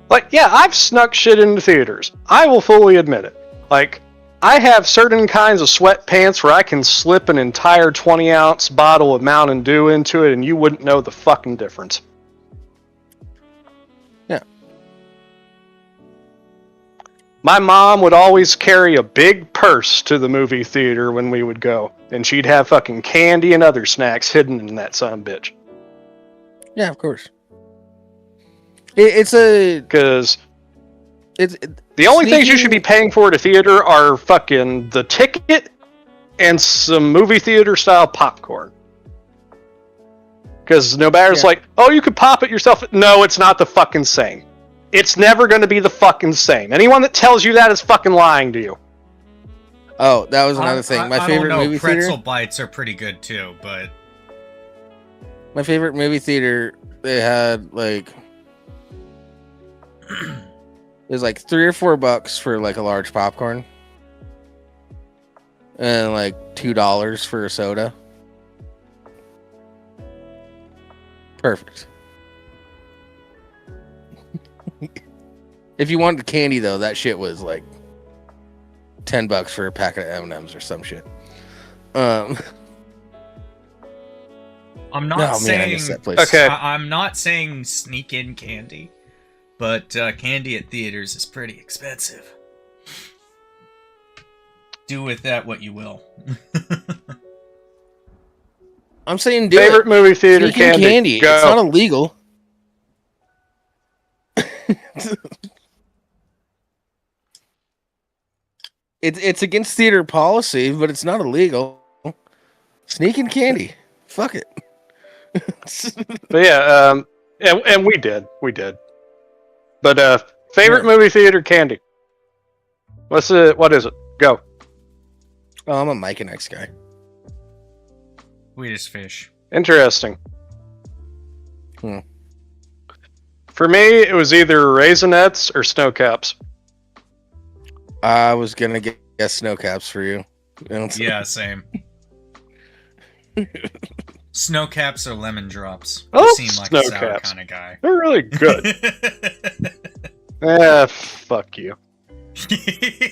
Like, yeah, I've snuck shit into theaters. I will fully admit it. Like, I have certain kinds of sweatpants where I can slip an entire 20-ounce bottle of Mountain Dew into it and you wouldn't know the fucking difference. Yeah. My mom would always carry a big purse to the movie theater when we would go, and she'd have fucking candy and other snacks hidden in that son of a bitch. Yeah, of course. Because the only things you should be paying for at a theater are fucking the ticket and some movie theater style popcorn. Because no matter's like, oh, you could pop it yourself. No, it's not the fucking same. It's never going to be the fucking same. Anyone that tells you that is fucking lying to you. Oh, that was another thing. My favorite movie theater. Pretzel bites are pretty good too, but my favorite movie theater, they had like it was like $3 or $4 for like a large popcorn, and like $2 for a soda. Perfect. If you wanted candy though, that shit was like $10 for a packet of M&Ms or some shit. I'm not saying okay. I'm not saying sneak in candy, but candy at theaters is pretty expensive. Do with that what you will. I'm saying do favorite it. movie theater candy. Go. It's not illegal. It's against theater policy, but it's not illegal. Sneaking candy. Fuck it. But yeah, and we did. But favorite movie theater candy. What is it? Go. Oh, I'm a Mike and X guy. Sweetest fish. Interesting. For me, it was either Raisinets or Snow Caps. I was gonna guess Snow Caps for you. Yeah, same. Snow Caps or lemon drops. I You love seem like Snow a sour Caps. kind of guy. They're really good. Fuck you.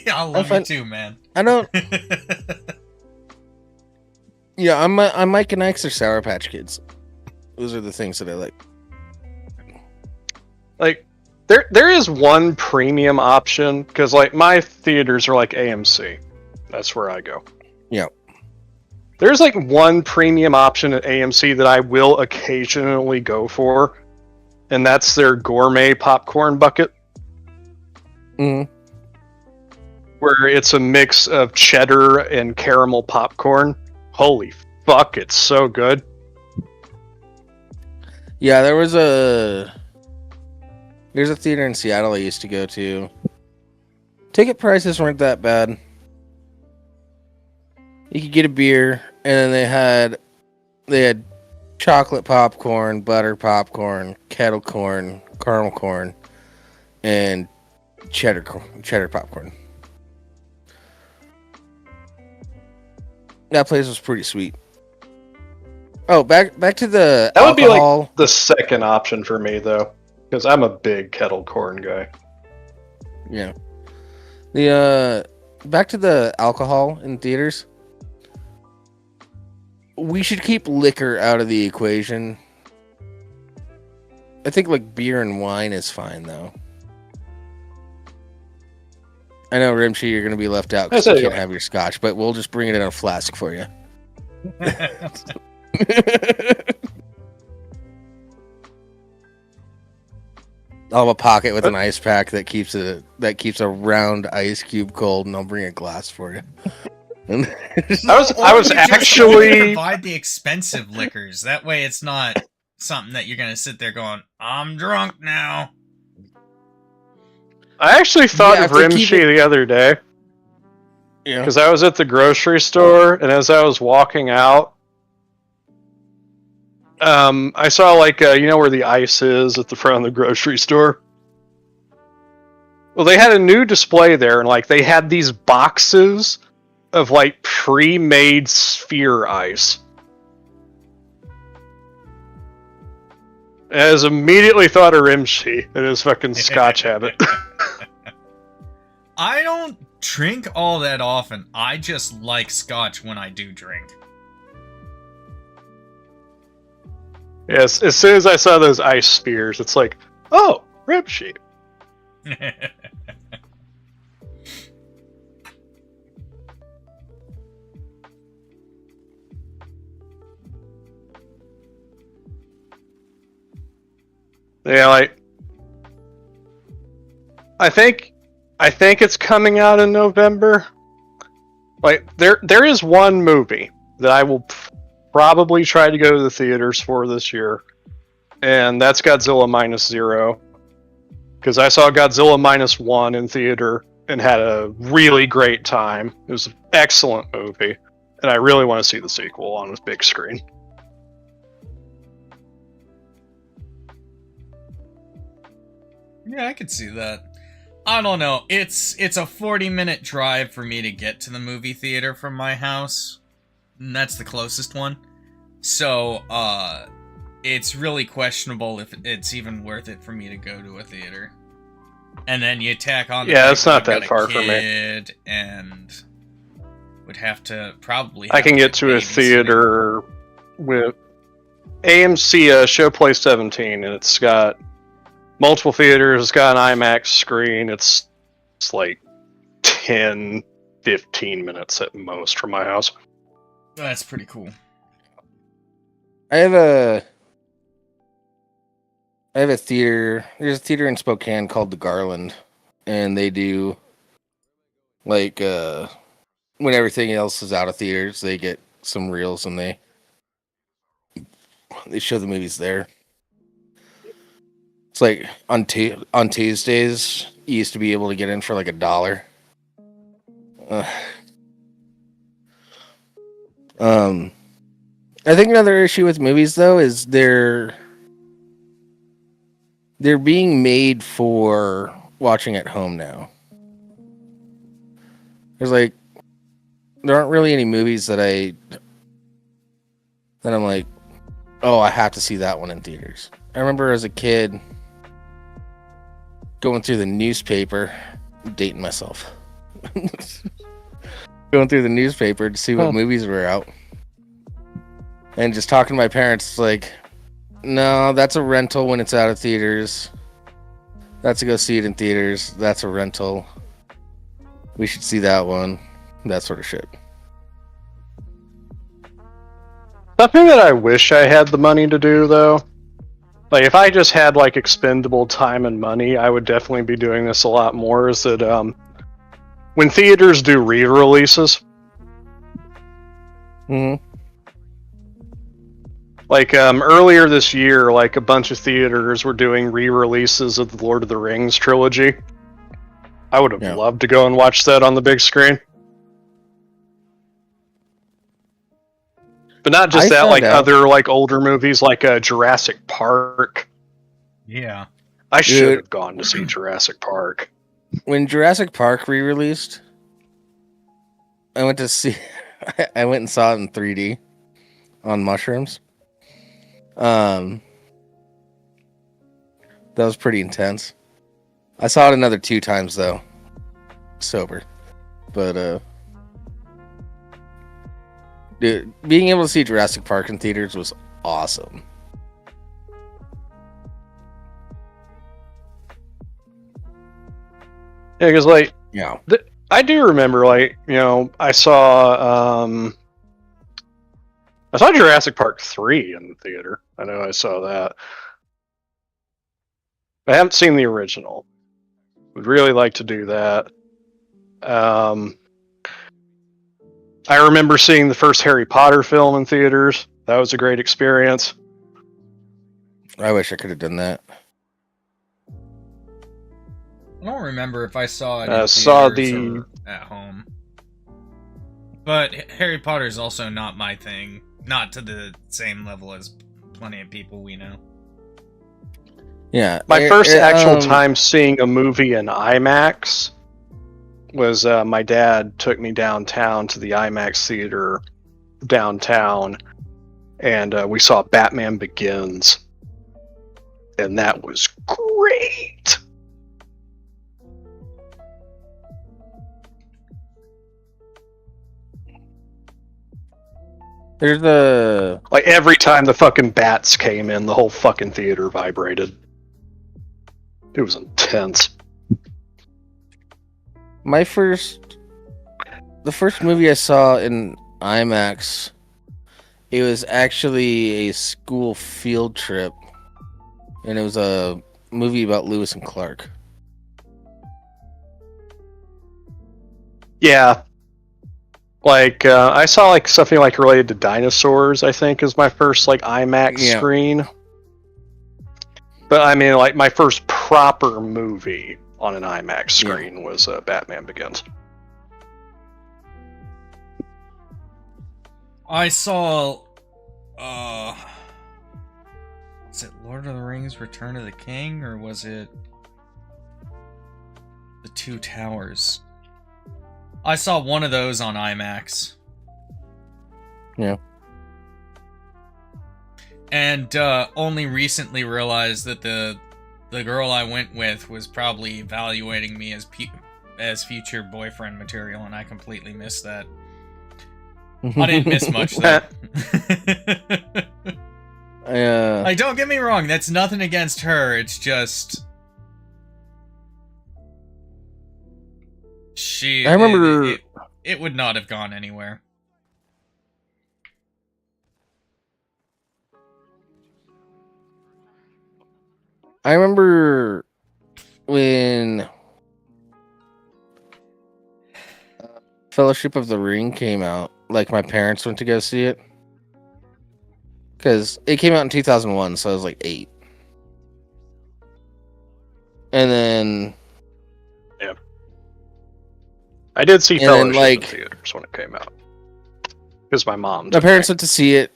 I love you too, man. I don't. Yeah, I'm Mike and Ike's or Sour Patch Kids. Those are the things that I like. Like, there is one premium option, because like my theaters are like AMC. That's where I go. Yeah. There's like one premium option at AMC that I will occasionally go for, and that's their gourmet popcorn bucket. Mm-hmm. Where it's a mix of cheddar and caramel popcorn. Holy fuck, it's so good. Yeah, there's a theater in Seattle I used to go to. Ticket prices weren't that bad. You could get a beer, and then they had chocolate popcorn, butter popcorn, kettle corn, caramel corn, and cheddar popcorn. That place was pretty sweet. Oh, back to the That would alcohol. be like the second option for me, though, because I'm a big kettle corn guy. Yeah. The back to the alcohol in theaters. We should keep liquor out of the equation. I think like beer and wine is fine though. I know, Rimshee, you're going to be left out because you can't have your scotch, but we'll just bring it in a flask for you. I'll have a pocket with an ice pack that keeps a round ice cube cold, and I'll bring a glass for you. I was actually provide the expensive liquors. That way, it's not something that you're gonna sit there going, "I'm drunk now." I actually thought of Rimshee the other day. Yeah. Because I was at the grocery store, and as I was walking out, I saw like you know where the ice is at the front of the grocery store. Well, they had a new display there, and like they had these boxes of like pre-made sphere ice. And I was immediately thought of Rimshee and his fucking scotch habit. I don't drink all that often. I just like scotch when I do drink. Yes, as soon as I saw those ice spheres, it's like, oh, Rimshee. Yeah, like I think it's coming out in November. Like there is one movie that I will probably try to go to the theaters for this year, and that's Godzilla Minus Zero. Because I saw Godzilla Minus One in theater and had a really great time. It was an excellent movie, and I really want to see the sequel on a big screen. Yeah, I could see that. I don't know. It's a 40-minute drive for me to get to the movie theater from my house. And that's the closest one. So, it's really questionable if it's even worth it for me to go to a theater. And then you tack on the it's not that far for me. And would have to probably I can get to a theater with AMC Showplace 17, and it's got multiple theaters. It's got an IMAX screen. It's like 10, 15 minutes at most from my house. That's pretty cool. I have a theater. There's a theater in Spokane called the Garland, and they do like when everything else is out of theaters, they get some reels and they show the movies there. It's like on Tuesdays, you used to be able to get in for like $1. I think another issue with movies though is they're being made for watching at home now. There aren't really any movies that I'm like, oh, I have to see that one in theaters. I remember as a kid going through the newspaper, dating myself, going through the newspaper to see what movies were out. And just talking to my parents, like, no, that's a rental when it's out of theaters. That's to go see it in theaters. That's a rental. We should see that one. That sort of shit. Something that I wish I had the money to do, though, like if I just had like expendable time and money, I would definitely be doing this a lot more. Is that when theaters do re-releases, like earlier this year, like a bunch of theaters were doing re-releases of the Lord of the Rings trilogy. I would have loved to go and watch that on the big screen. But not just that, like other like older movies like Jurassic Park. Yeah. I should have gone to see Jurassic Park. When Jurassic Park re-released, I went to see I went and saw it in 3D on mushrooms. That was pretty intense. I saw it another 2 times though, sober. But dude, being able to see Jurassic Park in theaters was awesome. Yeah, because like, Yeah, I do remember, like, you know, I saw Jurassic Park 3 in the theater. I know I saw that. I haven't seen the original. Would really like to do that. I remember seeing the first Harry Potter film in theaters. That was a great experience. I wish I could have done that. I don't remember if I saw it or at home. But Harry Potter is also not my thing. Not to the same level as plenty of people we know. Yeah. My first actual time seeing a movie in IMAX was my dad took me downtown to the IMAX theater downtown, and we saw Batman Begins. And that was great! There's a... Like, every time the fucking bats came in, the whole fucking theater vibrated. It was intense. The first movie I saw in IMAX, it was actually a school field trip. And it was a movie about Lewis and Clark. Yeah. Like, I saw, like, something, like, related to dinosaurs, I think, is my first, like, IMAX screen. But, I mean, like, my first proper movie on an IMAX screen was Batman Begins. I saw... was it Lord of the Rings Return of the King, or was it The Two Towers? I saw one of those on IMAX. Yeah. And only recently realized that the girl I went with was probably evaluating me as future boyfriend material, and I completely missed that. I didn't miss much, though. Like, don't get me wrong, that's nothing against her, it's just... I remember... It would not have gone anywhere. I remember when Fellowship of the Ring came out, like, my parents went to go see it. Because it came out in 2001, so I was like 8. And then... Yeah. I did see Fellowship in theaters when it came out. Because my mom... My parents went to see it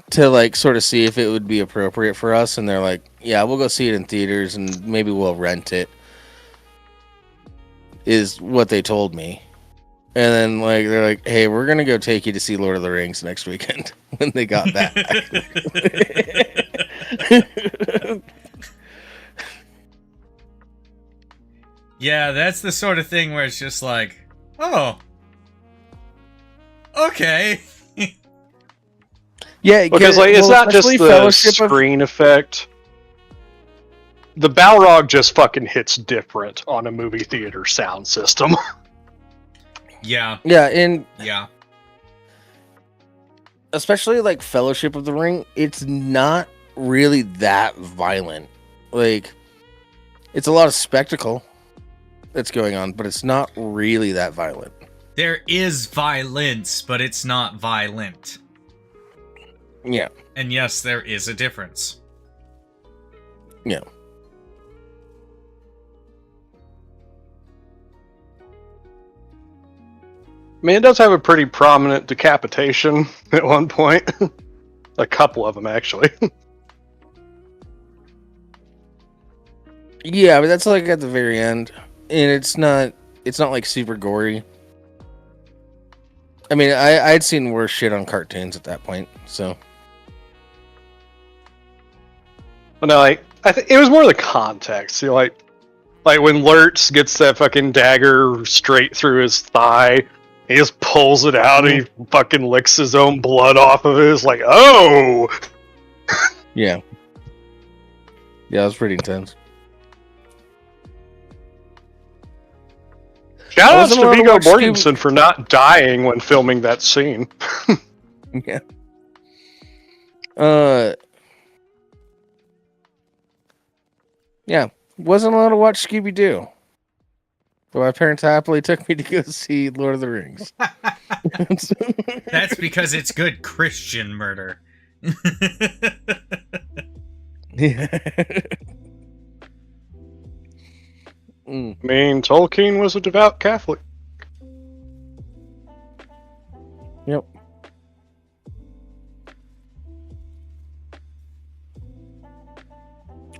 to, like, sort of see if it would be appropriate for us, and they're like, yeah, we'll go see it in theaters, and maybe we'll rent it. Is what they told me. And then, like, they're like, hey, we're going to go take you to see Lord of the Rings next weekend when they got back. Yeah, that's the sort of thing where it's just like, oh, okay. Yeah, because, like, it's not just the screen effect. The Balrog just fucking hits different on a movie theater sound system. Yeah. Yeah, and... Yeah. Especially, like, Fellowship of the Ring, it's not really that violent. Like, it's a lot of spectacle that's going on, but it's not really that violent. There is violence, but it's not violent. Yeah. And yes, there is a difference. Yeah. I mean, it does have a pretty prominent decapitation at one point. A couple of them, actually. Yeah, but that's like at the very end. And it's not like super gory. I mean, I'd seen worse shit on cartoons at that point, so. But no, like, I think it was more the context. You know, like when Lurtz gets that fucking dagger straight through his thigh, he just pulls it out and he fucking licks his own blood off of it. It's like, oh! Yeah. Yeah, it was pretty intense. Shoutouts to Viggo Mortensen for not dying when filming that scene. Yeah. Yeah. Wasn't allowed to watch Scooby-Doo. But my parents happily took me to go see Lord of the Rings. That's because it's good Christian murder. Yeah. I mean, Tolkien was a devout Catholic. Yep.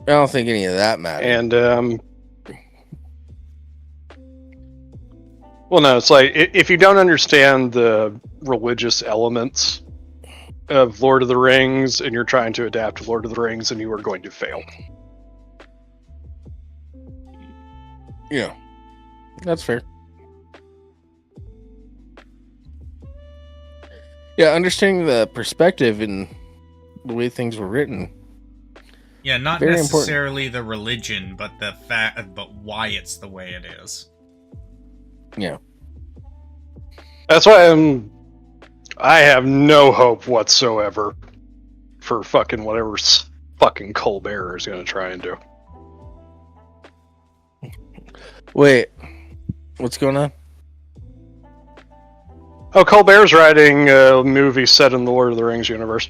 I don't think any of that mattered. And, well, no, it's like, if you don't understand the religious elements of Lord of the Rings and you're trying to adapt to Lord of the Rings, then you are going to fail. Yeah. That's fair. Yeah, understanding the perspective and the way things were written. Yeah, not Very necessarily the religion, but the fact, but why it's the way it is. Yeah. That's why I have no hope whatsoever for fucking whatever fucking Colbert is going to try and do. Wait. What's going on? Oh, Colbert's writing a movie set in the Lord of the Rings universe.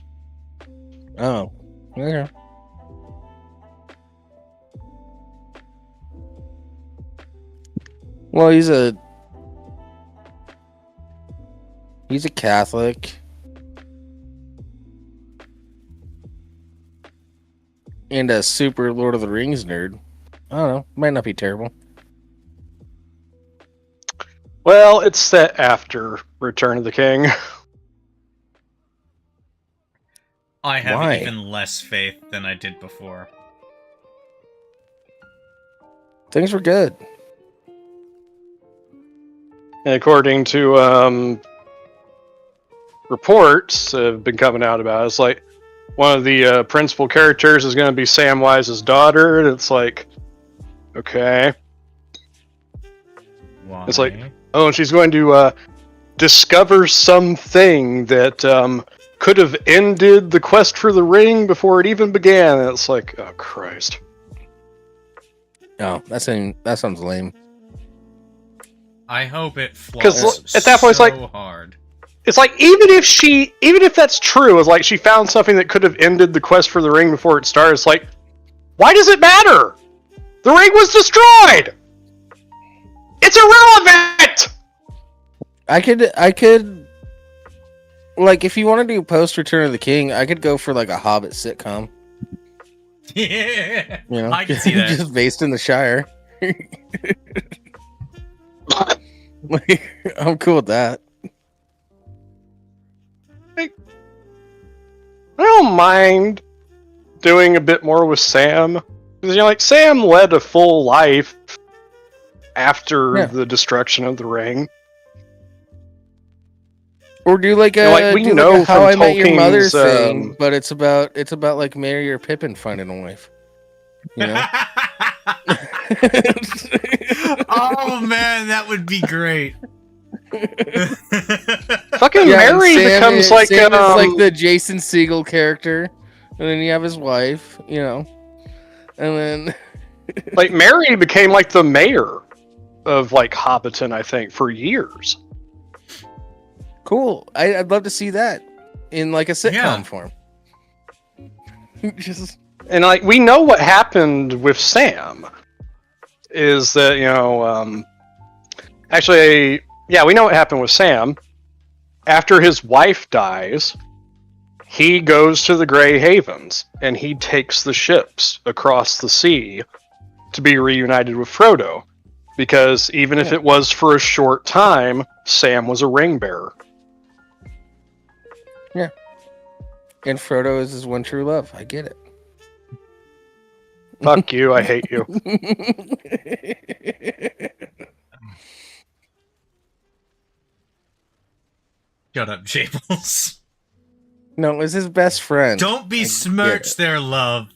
Oh. Okay. Well, he's a Catholic. And a super Lord of the Rings nerd. I don't know. Might not be terrible. Well, it's set after Return of the King. I have Why? even less faith than I did before. Things were good. And according to reports that have been coming out about it, it's like one of the principal characters is going to be Samwise's daughter, and it's like, okay. Why? It's like, oh, and she's going to discover something that could have ended the quest for the ring before it even began. And it's like, oh, Christ. Oh, that sounds lame. I hope it flows 'Cause at that point, it's like- hard. It's like, even if that's true, it's like she found something that could have ended the quest for the ring before it started. It's like, why does it matter? The ring was destroyed! It's irrelevant! I could like, if you want to do post Return of the King, I could go for like a Hobbit sitcom. Yeah, You know, I can see that. Just based in the Shire. Like, I'm cool with that. I don't mind doing a bit more with Sam. Because, you know, like, Sam led a full life after the destruction of the ring. Or do like a, You know, like, we know like a How I from Met Your Mother Tolkien's, thing, but it's about like Mary or Pippin finding a wife. You know? Oh man, that would be great. Fucking Mary becomes like Sam is like the Jason Segel character, and then you have his wife, you know, and then like Mary became like the mayor of like Hobbiton, I think, for years. Cool. I'd love to see that in like a sitcom form. And like, we know what happened with Sam is that, you know, actually, yeah, we know what happened with Sam. After his wife dies, he goes to the Grey Havens and he takes the ships across the sea to be reunited with Frodo. Because even if it was for a short time, Sam was a ring bearer. Yeah. And Frodo is his one true love. I get it. Fuck you, I hate you. Shut up, Jables. No, it was his best friend. Don't besmirch their love.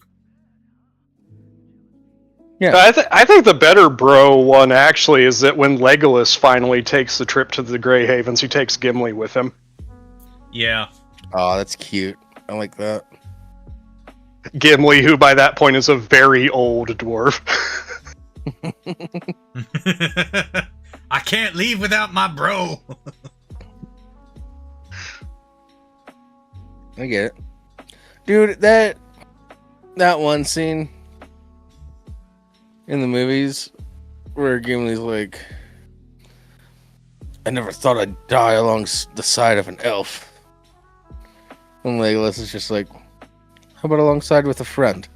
Yeah, I think the better bro one actually is that when Legolas finally takes the trip to the Grey Havens, he takes Gimli with him. Yeah. Oh, that's cute. I like that. Gimli, who by that point is a very old dwarf. I can't leave without my bro. I get it. Dude, that one scene in the movies where Gimli's like, I never thought I'd die along the side of an elf. And Legolas is just like, how about alongside with a friend?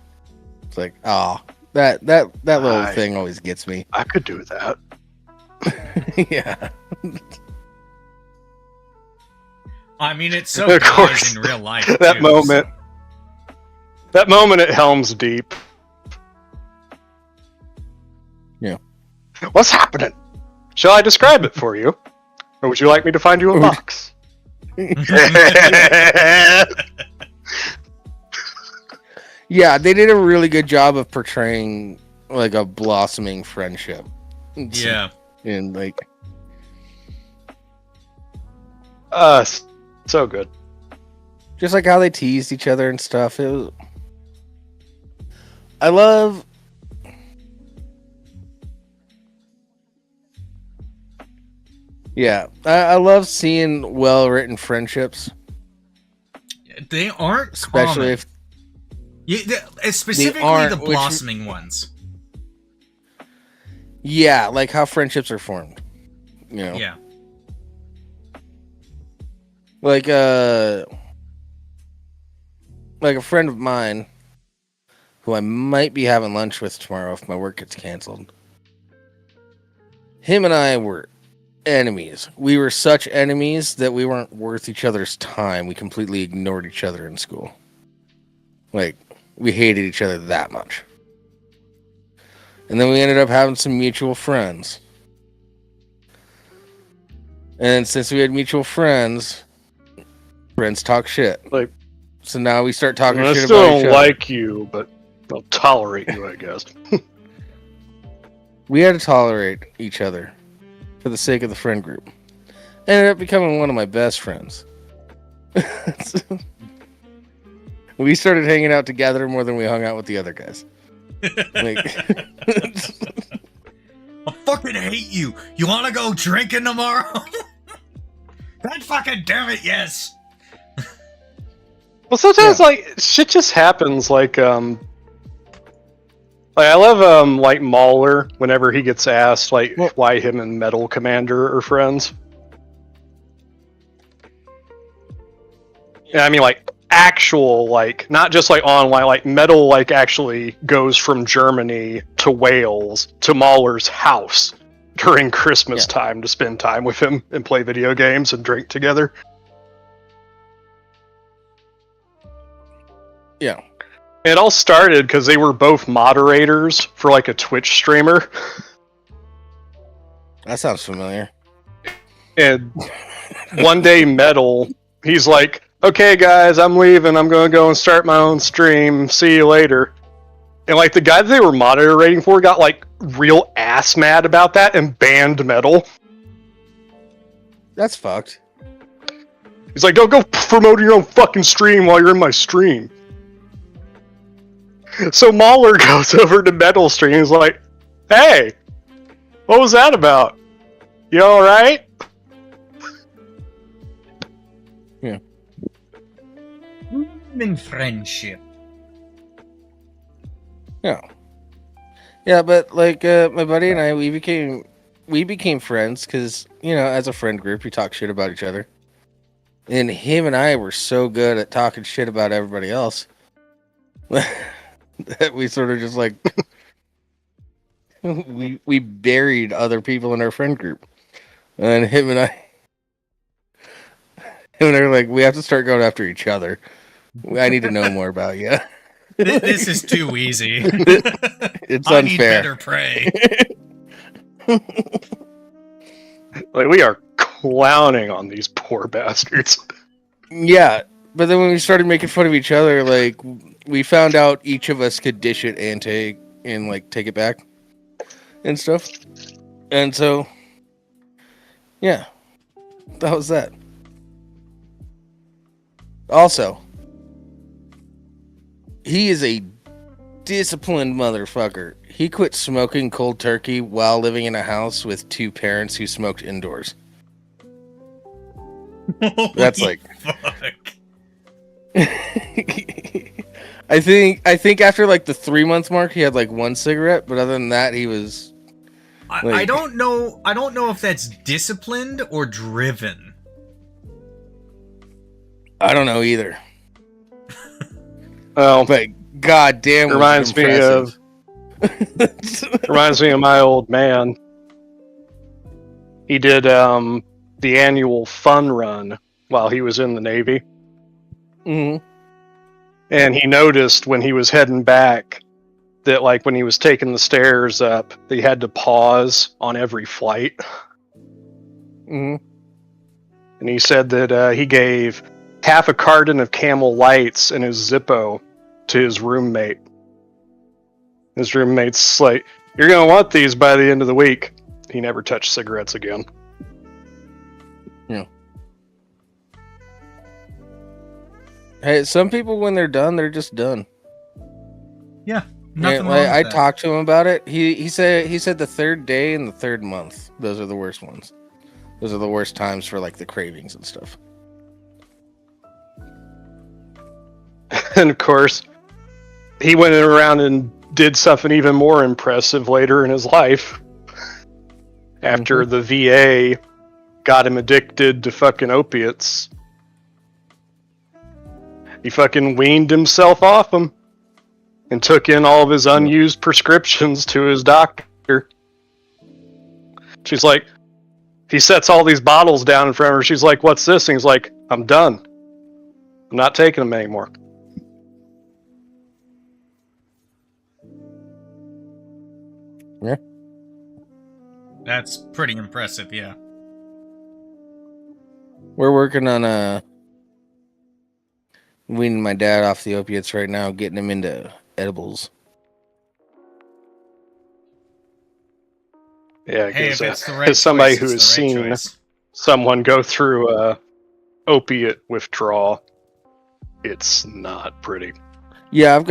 It's like, that little thing always gets me. I could do that. Yeah. I mean, it's so of course in real life. That moment at Helm's Deep. Yeah. What's happening? Shall I describe it for you? Or would you like me to find you a box? Yeah, they did a really good job of portraying like a blossoming friendship. Yeah. And like so good. Just like how they teased each other and stuff. I love I love seeing well-written friendships. They aren't especially common. Specifically the blossoming ones. Yeah, like how friendships are formed. You know? Yeah. Like a friend of mine who I might be having lunch with tomorrow if my work gets canceled. Him and I were enemies. We were such enemies that we weren't worth each other's time. We completely ignored each other in school. Like, we hated each other that much. And then we ended up having some mutual friends. And since we had mutual friends talk shit. Like, so now we start talking shit about each other. I still don't like you, but I'll tolerate you, I guess. We had to tolerate each other for the sake of the friend group. Ended up becoming one of my best friends. We started hanging out together more than we hung out with the other guys. Like, I fucking hate you. You want to go drinking tomorrow? God fucking damn it, yes. Well, sometimes like shit just happens. Like I love like Mauler whenever he gets asked like why him and Metal Commander are friends. Yeah, I mean like actual like not just like online like Metal like actually goes from Germany to Wales to Mauler's house during Christmas time to spend time with him and play video games and drink together. Yeah. It all started because they were both moderators for like a Twitch streamer. That sounds familiar. And one day Metal, he's like, okay guys, I'm leaving. I'm going to go and start my own stream. See you later. And like the guy that they were moderating for got like real ass mad about that and banned Metal. That's fucked. He's like, go promote your own fucking stream while you're in my stream. So Mauler goes over to Metal stream and is like, hey, what was that about? You alright? Yeah. In friendship. Yeah. Yeah, but like my buddy and I, we became friends because, you know, as a friend group, we talk shit about each other. And him and I were so good at talking shit about everybody else that we sort of just like we buried other people in our friend group. And him And they're like, we have to start going after each other. I need to know more about you. This is too easy. It's I unfair. need better prey. Like, we are clowning on these poor bastards. Yeah, but then when we started making fun of each other, like, we found out each of us could dish it and take it back and stuff. And so, yeah, that was that. Also, he is a disciplined motherfucker. He quit smoking cold turkey while living in a house with 2 parents who smoked indoors. That's like fuck. I think after like the 3-month mark he had like 1 cigarette, but other than that he was like... I don't know if that's disciplined or driven. I don't know either. Well, but goddamn, reminds me of my old man. He did the annual fun run while he was in the Navy. Mm-hmm. And he noticed when he was heading back that, like, when he was taking the stairs up, he had to pause on every flight. Mm-hmm. And he said that he gave half a carton of Camel Lights and his Zippo to his roommate. His roommate's like, "You're going to want these by the end of the week." He never touched cigarettes again. Yeah. Hey, some people, when they're done, they're just done. Yeah, nothing wrong with I talked to him about it. He said the 3rd day and the 3rd month. Those are the worst ones. Those are the worst times for like the cravings and stuff. And of course, he went around and did something even more impressive later in his life. After the VA got him addicted to fucking opiates, he fucking weaned himself off them and took in all of his unused prescriptions to his doctor. She's like, he sets all these bottles down in front of her. She's like, "What's this?" And he's like, "I'm done. I'm not taking them anymore." Yeah. That's pretty impressive, yeah. We're working on weaning my dad off the opiates right now, getting him into edibles. Yeah, hey, if it's the right as somebody choice, who has right seen choice. Someone go through opiate withdrawal, it's not pretty. Yeah, I've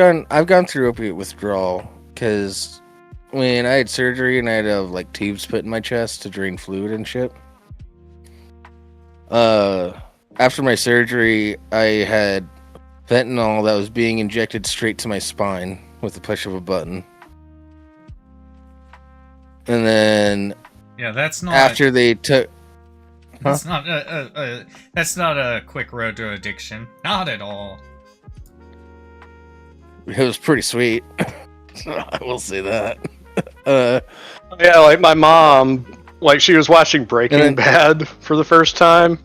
gone through opiate withdrawal because when I had surgery and I had to have like tubes put in my chest to drain fluid and shit. After my surgery, I had fentanyl that was being injected straight to my spine with the push of a button. And then, yeah, that's not after they took. That's not a quick road to addiction. Not at all. It was pretty sweet. I will say that. Yeah, like my mom, like she was watching Breaking Bad for the first time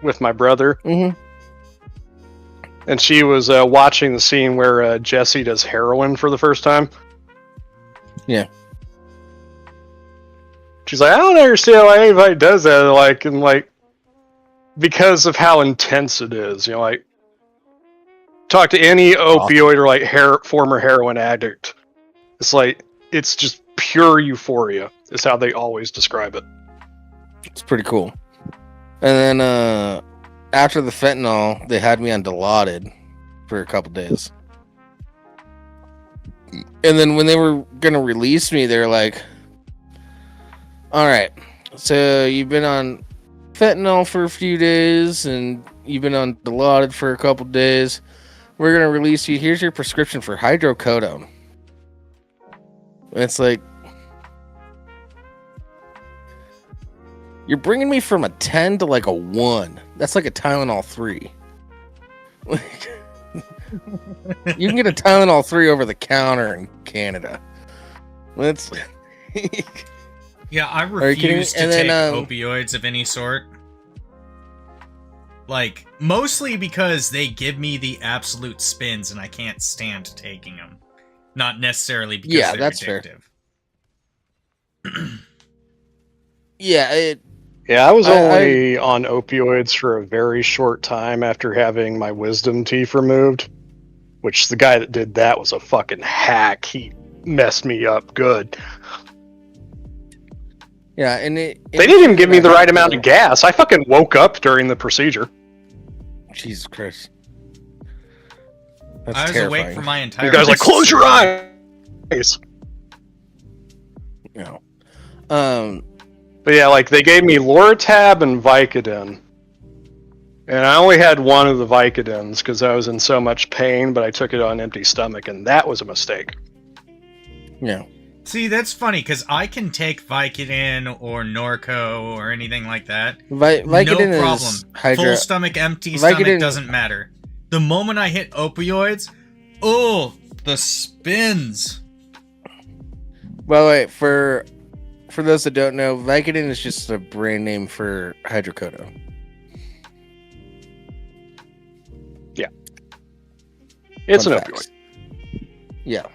with my brother. Mm-hmm. And she was watching the scene where Jesse does heroin for the first time. Yeah. She's like, "I don't understand why anybody does that." And because of how intense it is, like, talk to any opioid or like former heroin addict. It's like, it's just pure euphoria, is how they always describe it. It's pretty cool. And then after the fentanyl, they had me on Dilaudid for a couple days. And then when they were gonna release me, they're like, "All right, so you've been on fentanyl for a few days, and you've been on Dilaudid for a couple days. We're gonna release you. Here's your prescription for hydrocodone." And it's like, you're bringing me from a 10 to like a 1. That's like a Tylenol 3. You can get a Tylenol 3 over the counter in Canada. That's yeah, I refuse to take opioids of any sort. Like, mostly because they give me the absolute spins and I can't stand taking them. Not necessarily because they're that's addictive. Fair. Yeah, I was only on opioids for a very short time after having my wisdom teeth removed, which the guy that did that was a fucking hack. He messed me up good. Yeah, and they didn't even give me the right amount of gas. I fucking woke up during the procedure. Jesus Christ. I was terrifying. Awake for my entire. The guy's like, close your eyes. You know. But yeah, like they gave me Loratab and Vicodin. And I only had one of the Vicodins because I was in so much pain, but I took it on an empty stomach, and that was a mistake. Yeah. See, that's funny, because I can take Vicodin or Norco or anything like that. Vicodin no problem. Full stomach, empty stomach, doesn't matter. The moment I hit opioids, the spins. Well, wait, for those that don't know, Vicodin is just a brand name for hydrocodone. Yeah. It's an opioid. Yeah.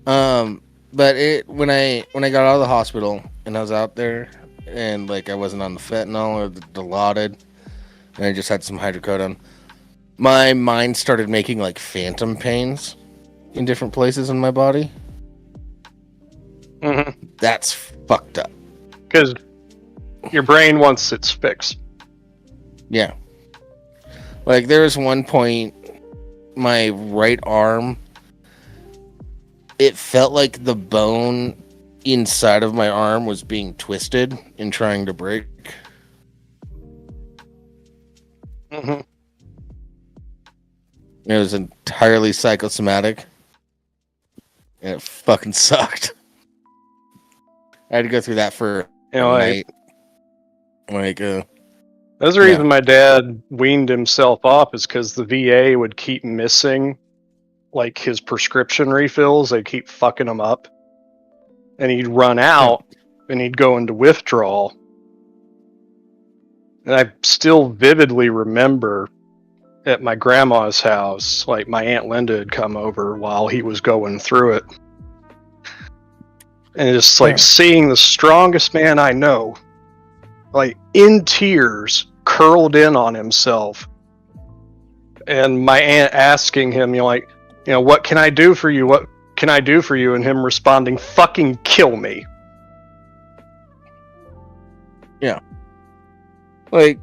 But when I got out of the hospital and I was out there and like I wasn't on the fentanyl or the Dilaudid and I just had some hydrocodone, my mind started making like phantom pains in different places in my body. Mm-hmm. That's fucked up. Because your brain wants its fix. Yeah. Like there was one point, my right arm, it felt like the bone inside of my arm was being twisted and trying to break. Mm-hmm. It was entirely psychosomatic. And it fucking sucked. I had to go through that for a night. That's the reason my dad weaned himself off, is because the VA would keep missing like his prescription refills. They keep fucking him up, and he'd run out and he'd go into withdrawal. And I still vividly remember at my grandma's house, like my Aunt Linda had come over while he was going through it, and just like seeing the strongest man I know, like in tears, curled in on himself, and my aunt asking him, what can I do for you? What can I do for you? And him responding, fucking kill me. Yeah. Like,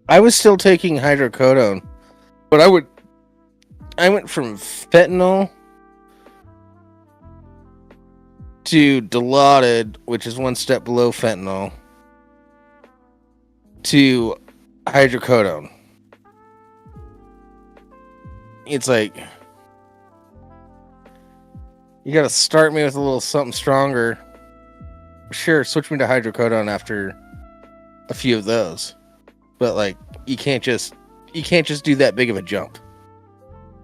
I was still taking hydrocodone, but I went from fentanyl to Dilaudid, which is one step below fentanyl, to hydrocodone. It's like, you gotta start me with a little something stronger. Sure, switch me to hydrocodone after a few of those. But like, you can't just do that big of a jump.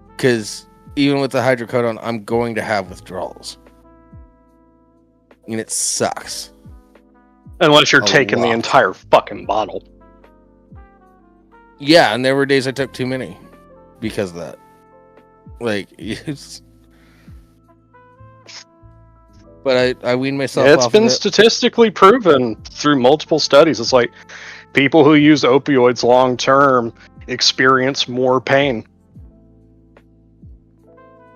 Because even with the hydrocodone, I'm going to have withdrawals. And it sucks. Unless you're taking the entire fucking bottle. Yeah, and there were days I took too many because of that. Like, but I weaned myself off. It's been statistically proven through multiple studies. It's like people who use opioids long term experience more pain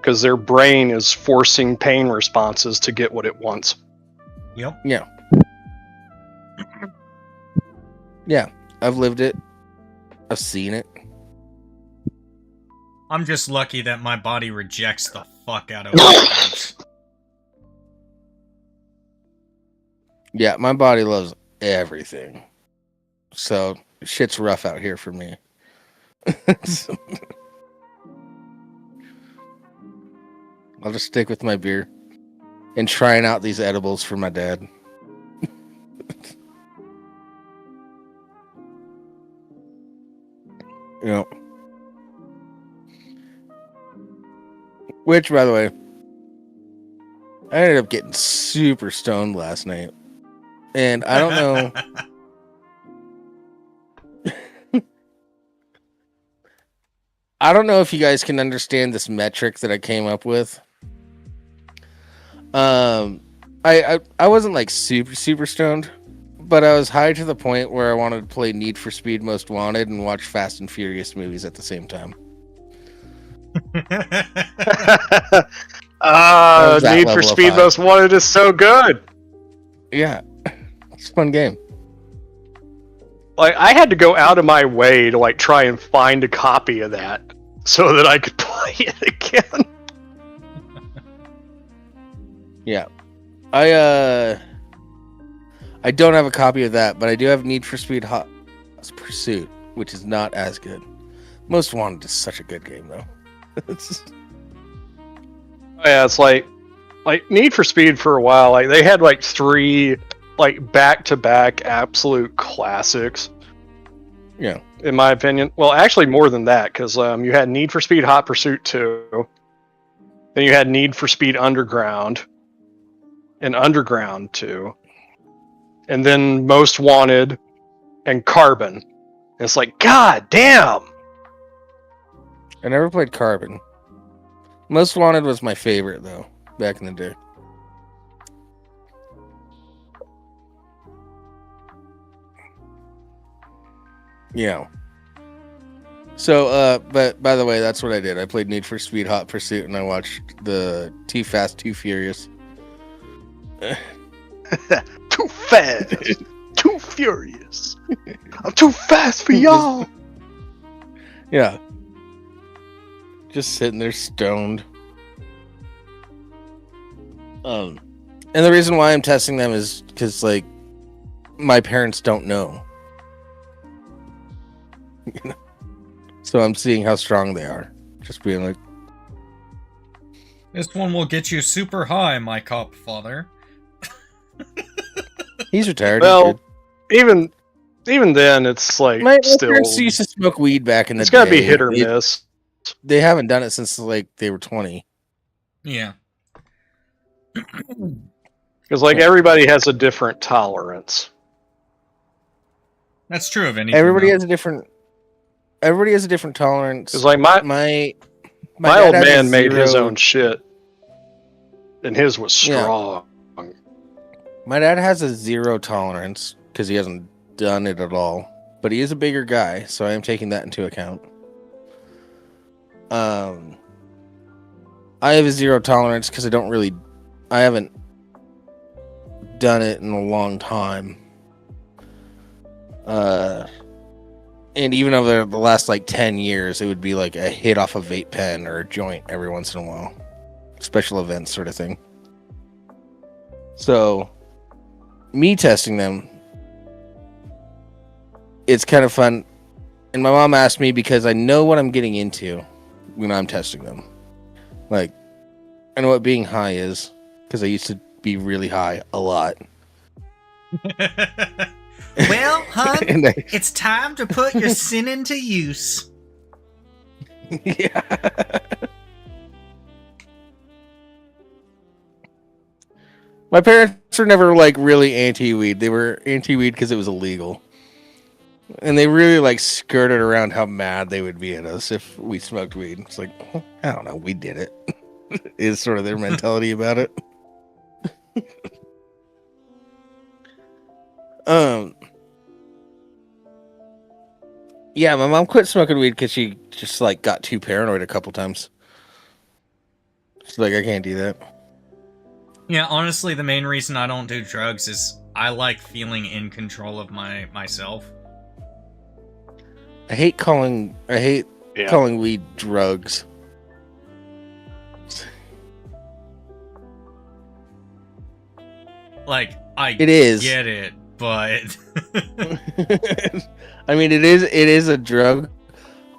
because their brain is forcing pain responses to get what it wants. Yep. Yeah. Yeah, I've lived it. I've seen it. I'm just lucky that my body rejects the fuck out of it. Yeah, my body loves everything. So, shit's rough out here for me. I'll just stick with my beer and trying out these edibles for my dad. You know. Which, by the way, I ended up getting super stoned last night. And I don't know. I don't know if you guys can understand this metric that I came up with. I wasn't like super stoned, but I was high to the point where I wanted to play Need for Speed Most Wanted and watch Fast and Furious movies at the same time. Need for Speed Most Wanted is so good. Yeah, it's a fun game. Like, I had to go out of my way to like try and find a copy of that so that I could play it again. Yeah, I don't have a copy of that, but I do have Need for Speed Hot Pursuit, which is not as good. Most Wanted is such a good game, though. Yeah, it's like Need for Speed for a while. Like they had like 3 like back-to-back absolute classics. Yeah, in my opinion. Well, actually more than that, because you had Need for Speed Hot Pursuit 2, then you had Need for Speed Underground and Underground 2, and then Most Wanted and Carbon. And it's like, god damn! I never played Carbon. Most Wanted was my favorite, though, back in the day. Yeah. So, but by the way, that's what I did. I played Need for Speed Hot Pursuit, and I watched the Too Fast, Too Furious. Too fast, too furious. I'm too fast for y'all. Yeah. Just sitting there stoned. And the reason why I'm testing them is because, like, my parents don't know. You know? So I'm seeing how strong they are. Just being like, this one will get you super high, my cop father. He's retired. Well, even then, it's like my still. parents used to smoke weed back in the day. It's got to be hit or miss. They haven't done it since like they were 20. Yeah. Because like everybody has a different tolerance. That's true of anything. Everybody has a different tolerance. Because like my old man made his own shit, and his was strong. Yeah. My dad has a 0 tolerance because he hasn't done it at all. But he is a bigger guy, so I am taking that into account. I have a 0 tolerance because I haven't done it in a long time. And even over the last like 10 years, it would be like a hit off a vape pen or a joint every once in a while. Special events sort of thing. So, me testing them, it's kind of fun. And my mom asked me because I know what I'm getting into when I'm testing them. Like, I know what being high is because I used to be really high a lot. Well, hon, it's time to put your sin into use. Yeah. My parents were never like really anti-weed. They were anti-weed because it was illegal. And they really like skirted around how mad they would be at us if we smoked weed. It's like, I don't know, we did it. Is sort of their mentality about it. Yeah, my mom quit smoking weed because she just like got too paranoid a couple times. She's like, I can't do that. Yeah, honestly, the main reason I don't do drugs is I like feeling in control of myself. I hate calling weed drugs. Like, I it is. Get it, but I mean, it is a drug,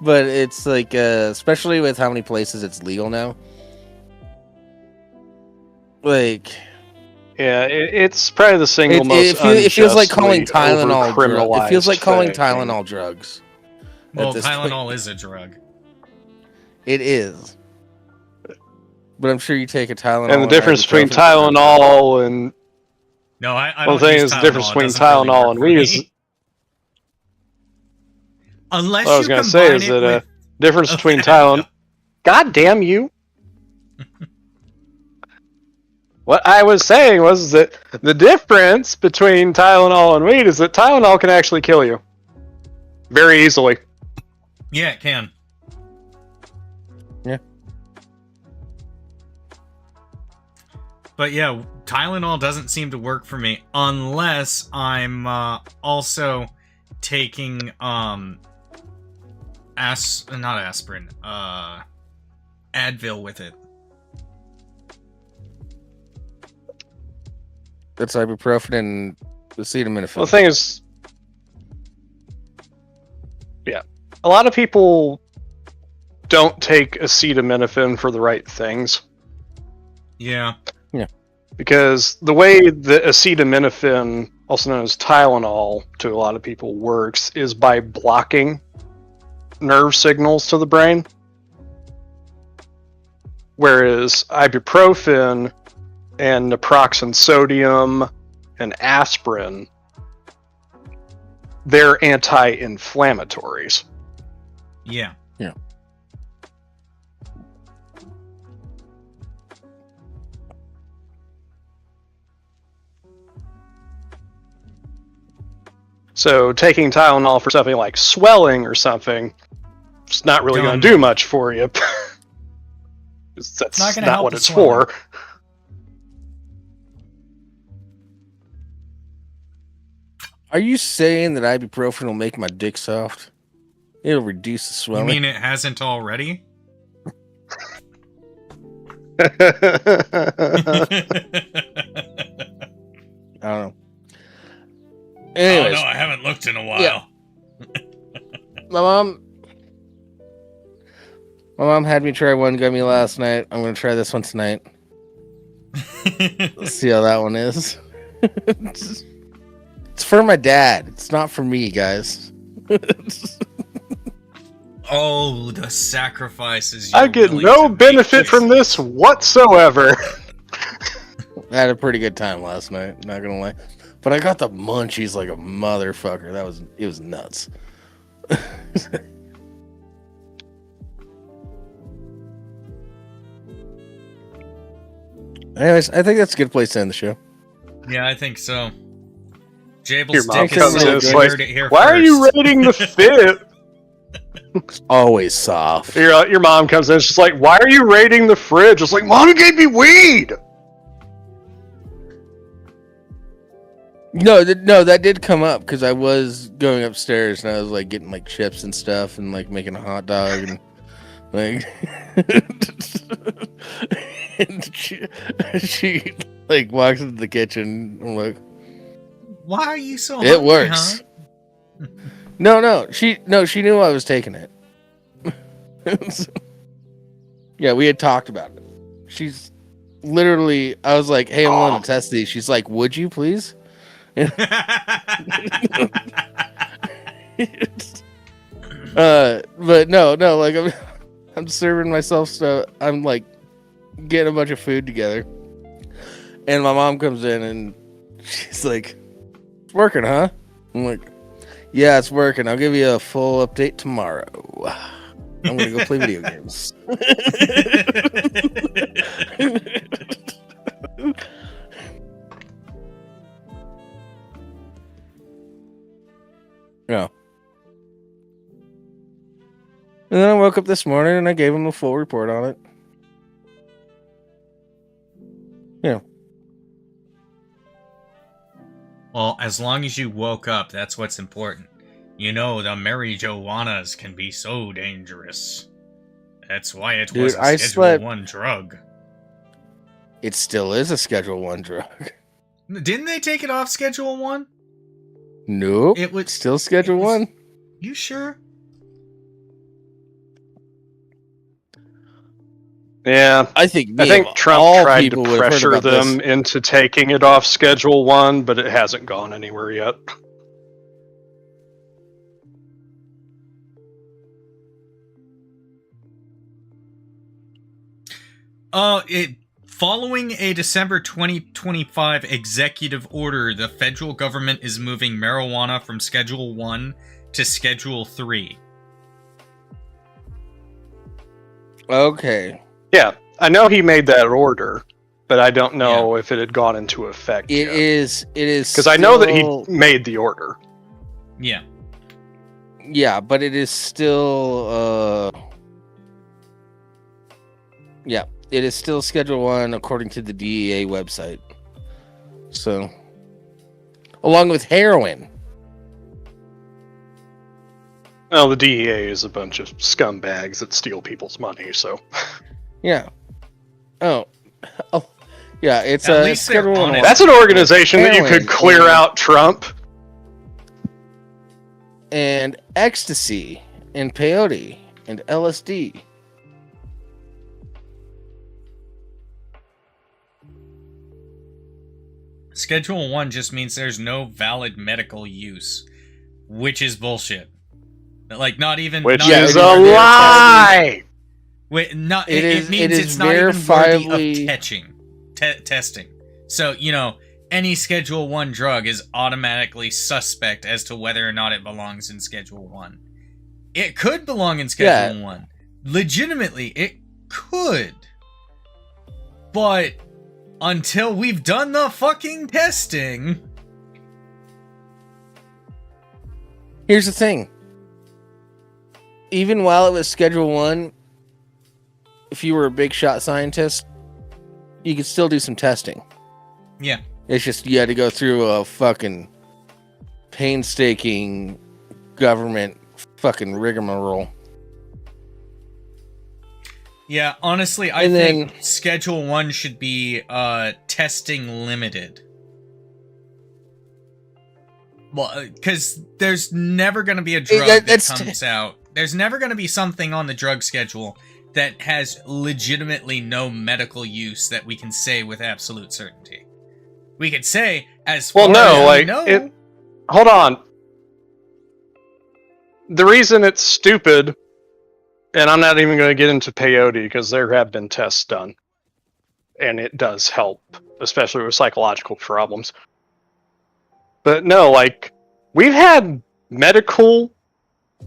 but it's like, especially with how many places it's legal now. Like, yeah, it's probably the single most. It feels like calling Tylenol criminalized. It feels like calling Tylenol drugs. Well, Tylenol is a drug. It is, but I'm sure you take a Tylenol. And the difference between Tylenol and No, I Well, don't the thing use is, the Tylenol. difference It between doesn't really Tylenol work and for weed me. is... Unless What I was you going to say combine is it that with difference between Advil. Tylenol... God damn you! What I was saying was that the difference between Tylenol and weed is that Tylenol can actually kill you. Very easily. Yeah, it can. Yeah. But yeah, Tylenol doesn't seem to work for me unless I'm also taking not aspirin, Advil with it. That's ibuprofen and acetaminophen. Well, the thing is, yeah, a lot of people don't take acetaminophen for the right things. Yeah. Yeah. Because the way the acetaminophen, also known as Tylenol, to a lot of people works is by blocking nerve signals to the brain. Whereas ibuprofen and naproxen sodium and aspirin, they're anti-inflammatories. Yeah. Yeah. So taking Tylenol for something like swelling or something, it's not really going to do much for you. That's not what it's for. Are you saying that ibuprofen will make my dick soft? It'll reduce the swelling. You mean it hasn't already? I don't know. Anyways, oh no, I haven't looked in a while. Yeah. My mom had me try one gummy last night. I'm gonna try this one tonight. Let's see how that one is. It's for my dad. It's not for me, guys. Oh, the sacrifices. I get no benefit from this whatsoever. I had a pretty good time last night, not gonna lie. But I got the munchies like a motherfucker. It was nuts. Anyways, I think that's a good place to end the show. Yeah, I think so. Jables, Your mom take comes us in, in. it's like, Here why first. are you rating the fit? Always soft. Your mom comes in, it's just like, why are you rating the fridge? It's like, Mom gave me weed! No, that did come up because I was going upstairs and I was like getting like chips and stuff and like making a hot dog and like and she like walks into the kitchen. I'm like, why are you so? It hungry, works. Huh? No, she knew I was taking it. Yeah, we had talked about it. She's literally. I was like, "Hey, I want to test these." She's like, "Would you please?" But no, like I'm serving myself stuff. I'm like getting a bunch of food together, and my mom comes in and she's like, "It's working, huh?" I'm like, "Yeah, it's working. I'll give you a full update tomorrow. I'm gonna go play video games." Yeah. And then I woke up this morning and I gave him a full report on it. Yeah. Well, as long as you woke up, that's what's important. You know, the marijuanas can be so dangerous. That's why it was a Schedule 1 drug. It still is a Schedule 1 drug. Didn't they take it off Schedule 1? Nope. It was still Schedule 1. You sure? Yeah, I think Trump tried to pressure them into taking it off Schedule 1, but it hasn't gone anywhere yet. Following a December 2025 executive order, the federal government is moving marijuana from Schedule 1 to Schedule 3. Okay. Yeah, I know he made that order, but I don't know if it had gone into effect It yet. is Because I know that he made the order. Yeah. Yeah, but it is still yeah, it is still Schedule 1 according to the DEA website. So, along with heroin. Well, the DEA is a bunch of scumbags that steal people's money, so... Yeah. Oh. Yeah, it's At a least they're Schedule 1. honest. That's an organization that you Heroin could clear and- out Trump. And ecstasy, and peyote, and LSD. Schedule 1 just means there's no valid medical use, which is bullshit. Like, not even... Which not is even- a lie! Wait, not, It it, is- it means it is it's not even worthy verifiably- of testing. So, you know, any Schedule 1 drug is automatically suspect as to whether or not it belongs in Schedule 1. It could belong in Schedule 1. Legitimately, it could. But until we've done the fucking testing... Here's the thing. Even while it was Schedule 1, if you were a big shot scientist, you could still do some testing. Yeah. It's just you had to go through a fucking painstaking government fucking rigmarole. Yeah, honestly, I think Schedule 1 should be testing limited. Well, because there's never going to be a drug that comes out. There's never going to be something on the drug schedule that has legitimately no medical use that we can say with absolute certainty. We could say, as far as we know... Hold on. The reason it's stupid, and I'm not even going to get into peyote because there have been tests done, and it does help, especially with psychological problems. But no, like, we've had medical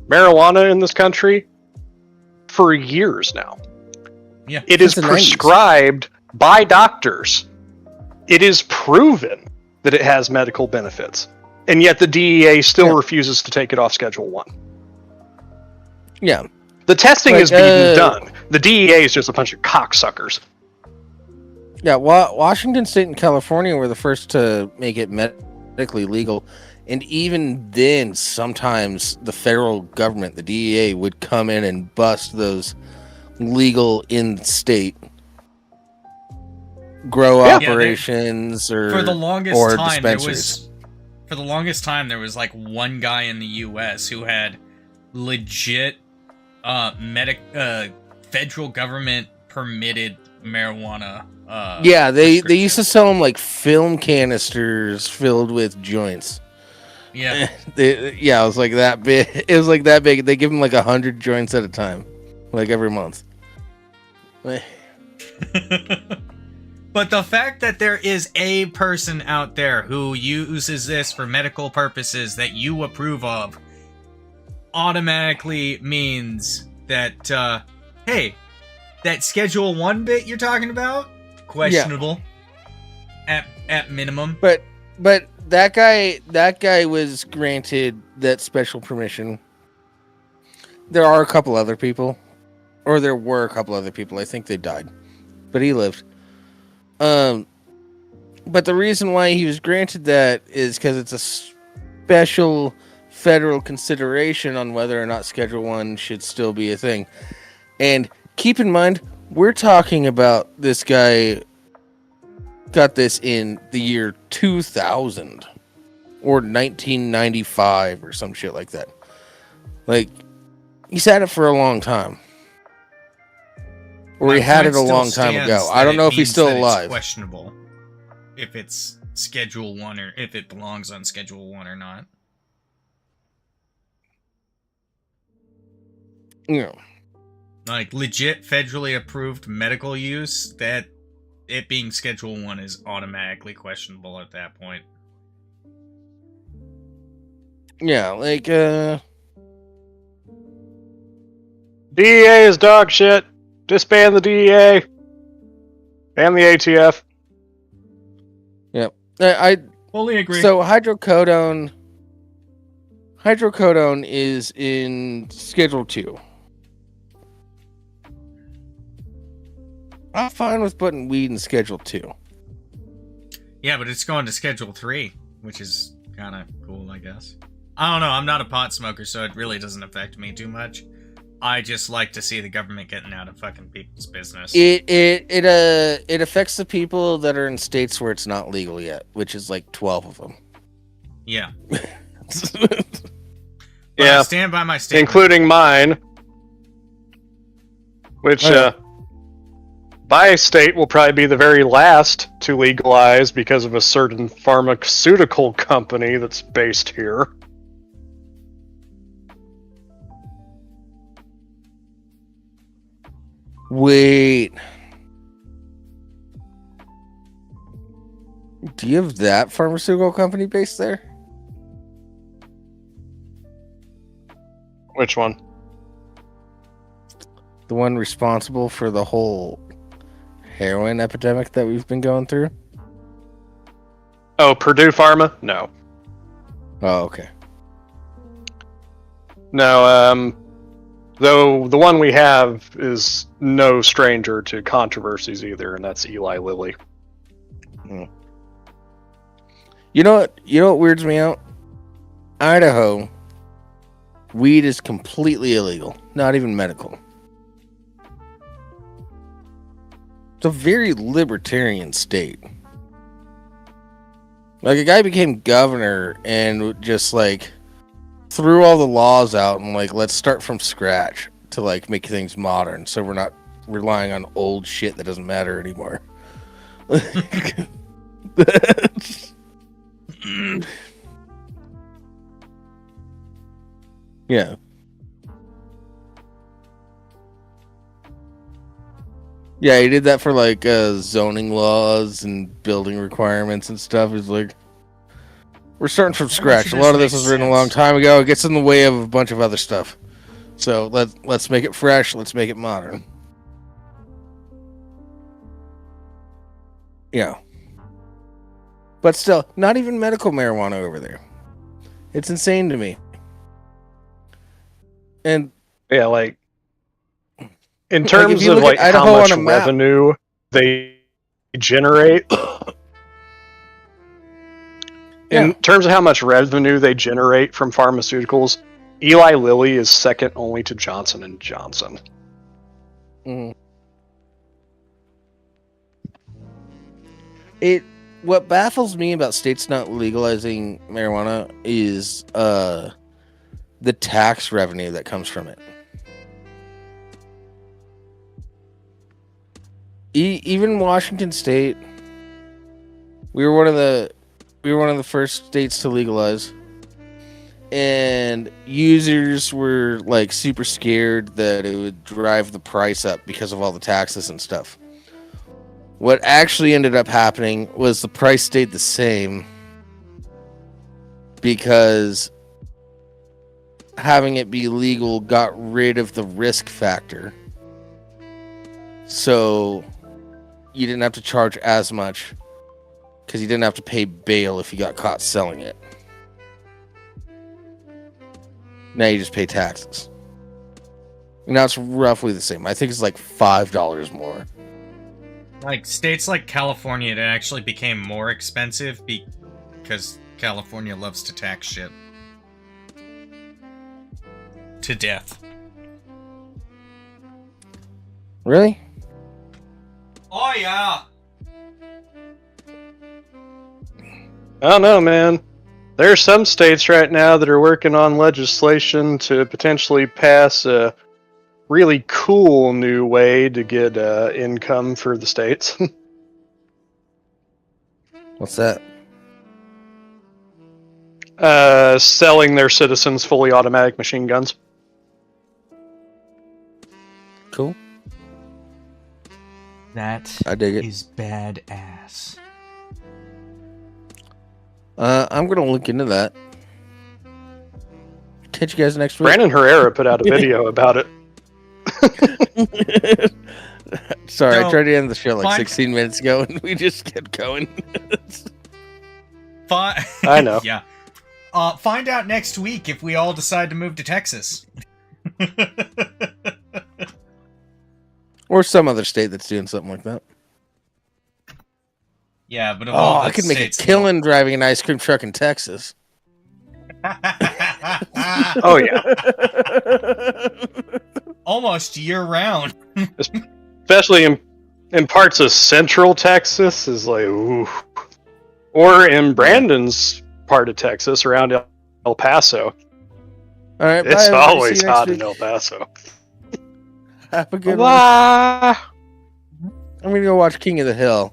marijuana in this country for years now. Yeah. It is prescribed by doctors. It is proven that it has medical benefits. And yet the DEA still refuses to take it off Schedule 1. Yeah. The testing is being done. The DEA is just a bunch of cocksuckers. Yeah, Washington State and California were the first to make it medically legal. And even then, sometimes the federal government, the DEA, would come in and bust those legal in-state grow operations or for the longest time dispensaries. For the longest time, there was like one guy in the U.S. who had legit federal government permitted marijuana. They used to sell them like film canisters filled with joints. Yeah. It was like that big. It was like that big. They give them like 100 joints at a time, like every month. But the fact that there is a person out there who uses this for medical purposes that you approve of automatically means that, hey, that Schedule 1 bit you're talking about, questionable at minimum. But that guy was granted that special permission. There were a couple other people. I think they died, but he lived. But the reason why he was granted that is because it's a special federal consideration on whether or not Schedule 1 should still be a thing. And keep in mind, we're talking about this guy got this in the year 2000 or 1995 or some shit like that. Like, he's had it for a long time. Or he had it a long time ago. I don't know if he's still alive. It's questionable if it's Schedule 1 or if it belongs on Schedule 1 or not. Yeah. Like, legit federally approved medical use, that it being Schedule 1 is automatically questionable at that point. Yeah, like, DEA is dog shit. Disband the DEA. Ban the ATF. Yep. I fully agree. So hydrocodone is in Schedule 2. I'm fine with putting weed in Schedule 2. Yeah, but it's going to Schedule 3, which is kind of cool, I guess. I don't know, I'm not a pot smoker, so it really doesn't affect me too much. I just like to see the government getting out of fucking people's business. It affects the people that are in states where it's not legal yet, which is like 12 of them. Yeah. Yeah. I stand by my statement. Including mine. Which, my state will probably be the very last to legalize because of a certain pharmaceutical company that's based here. Wait. Do you have that pharmaceutical company based there? Which one? The one responsible for the whole heroin epidemic that we've been going through? Oh, Purdue Pharma? No. Oh, okay. No, though the one we have is no stranger to controversies either, and that's Eli Lilly. You know what weirds me out? Idaho, weed is completely illegal, not even medical. It's a very libertarian state. Like, a guy became governor and just like threw all the laws out and like, let's start from scratch to like make things modern, so we're not relying on old shit that doesn't matter anymore. Yeah. Yeah, he did that for like zoning laws and building requirements and stuff. He's like, we're starting from scratch. A lot of this was written a long time ago. It gets in the way of a bunch of other stuff. So let's make it fresh. Let's make it modern. Yeah. But still, not even medical marijuana over there. It's insane to me. And yeah, like in terms of like how much revenue they generate, in terms of how much revenue they generate from pharmaceuticals, Eli Lilly is second only to Johnson and Johnson. Mm. What baffles me about states not legalizing marijuana is the tax revenue that comes from it. Even Washington State, we were one of the first states to legalize, and users were like super scared that it would drive the price up because of all the taxes and stuff. What actually ended up happening was the price stayed the same because having it be legal got rid of the risk factor. So you didn't have to charge as much because you didn't have to pay bail if you got caught selling it. Now you just pay taxes. Now it's roughly the same. I think it's like $5 more. Like, states like California, it actually became more expensive because California loves to tax shit. To death. Really? Oh, yeah! I don't know, man. There are some states right now that are working on legislation to potentially pass a really cool new way to get income for the states. What's that? Selling their citizens fully automatic machine guns. Cool. That I dig it. is badass. I'm gonna look into that. Catch you guys next week. Brandon Herrera put out a video about it. Sorry, So, I tried to end the show like fine. 16 minutes ago, and we just kept going. I know. Yeah. Find out next week if we all decide to move to Texas. Or some other state that's doing something like that. Yeah, but of Oh, all I the could make a states- killing driving an ice cream truck in Texas. Oh yeah, Almost year round. especially in parts of Central Texas is like ooh, or in Brandon's part of Texas around El Paso. All right, It's bye, everybody. See always you next hot week. in El Paso. Have a good one. Bye. I'm gonna go watch King of the Hill.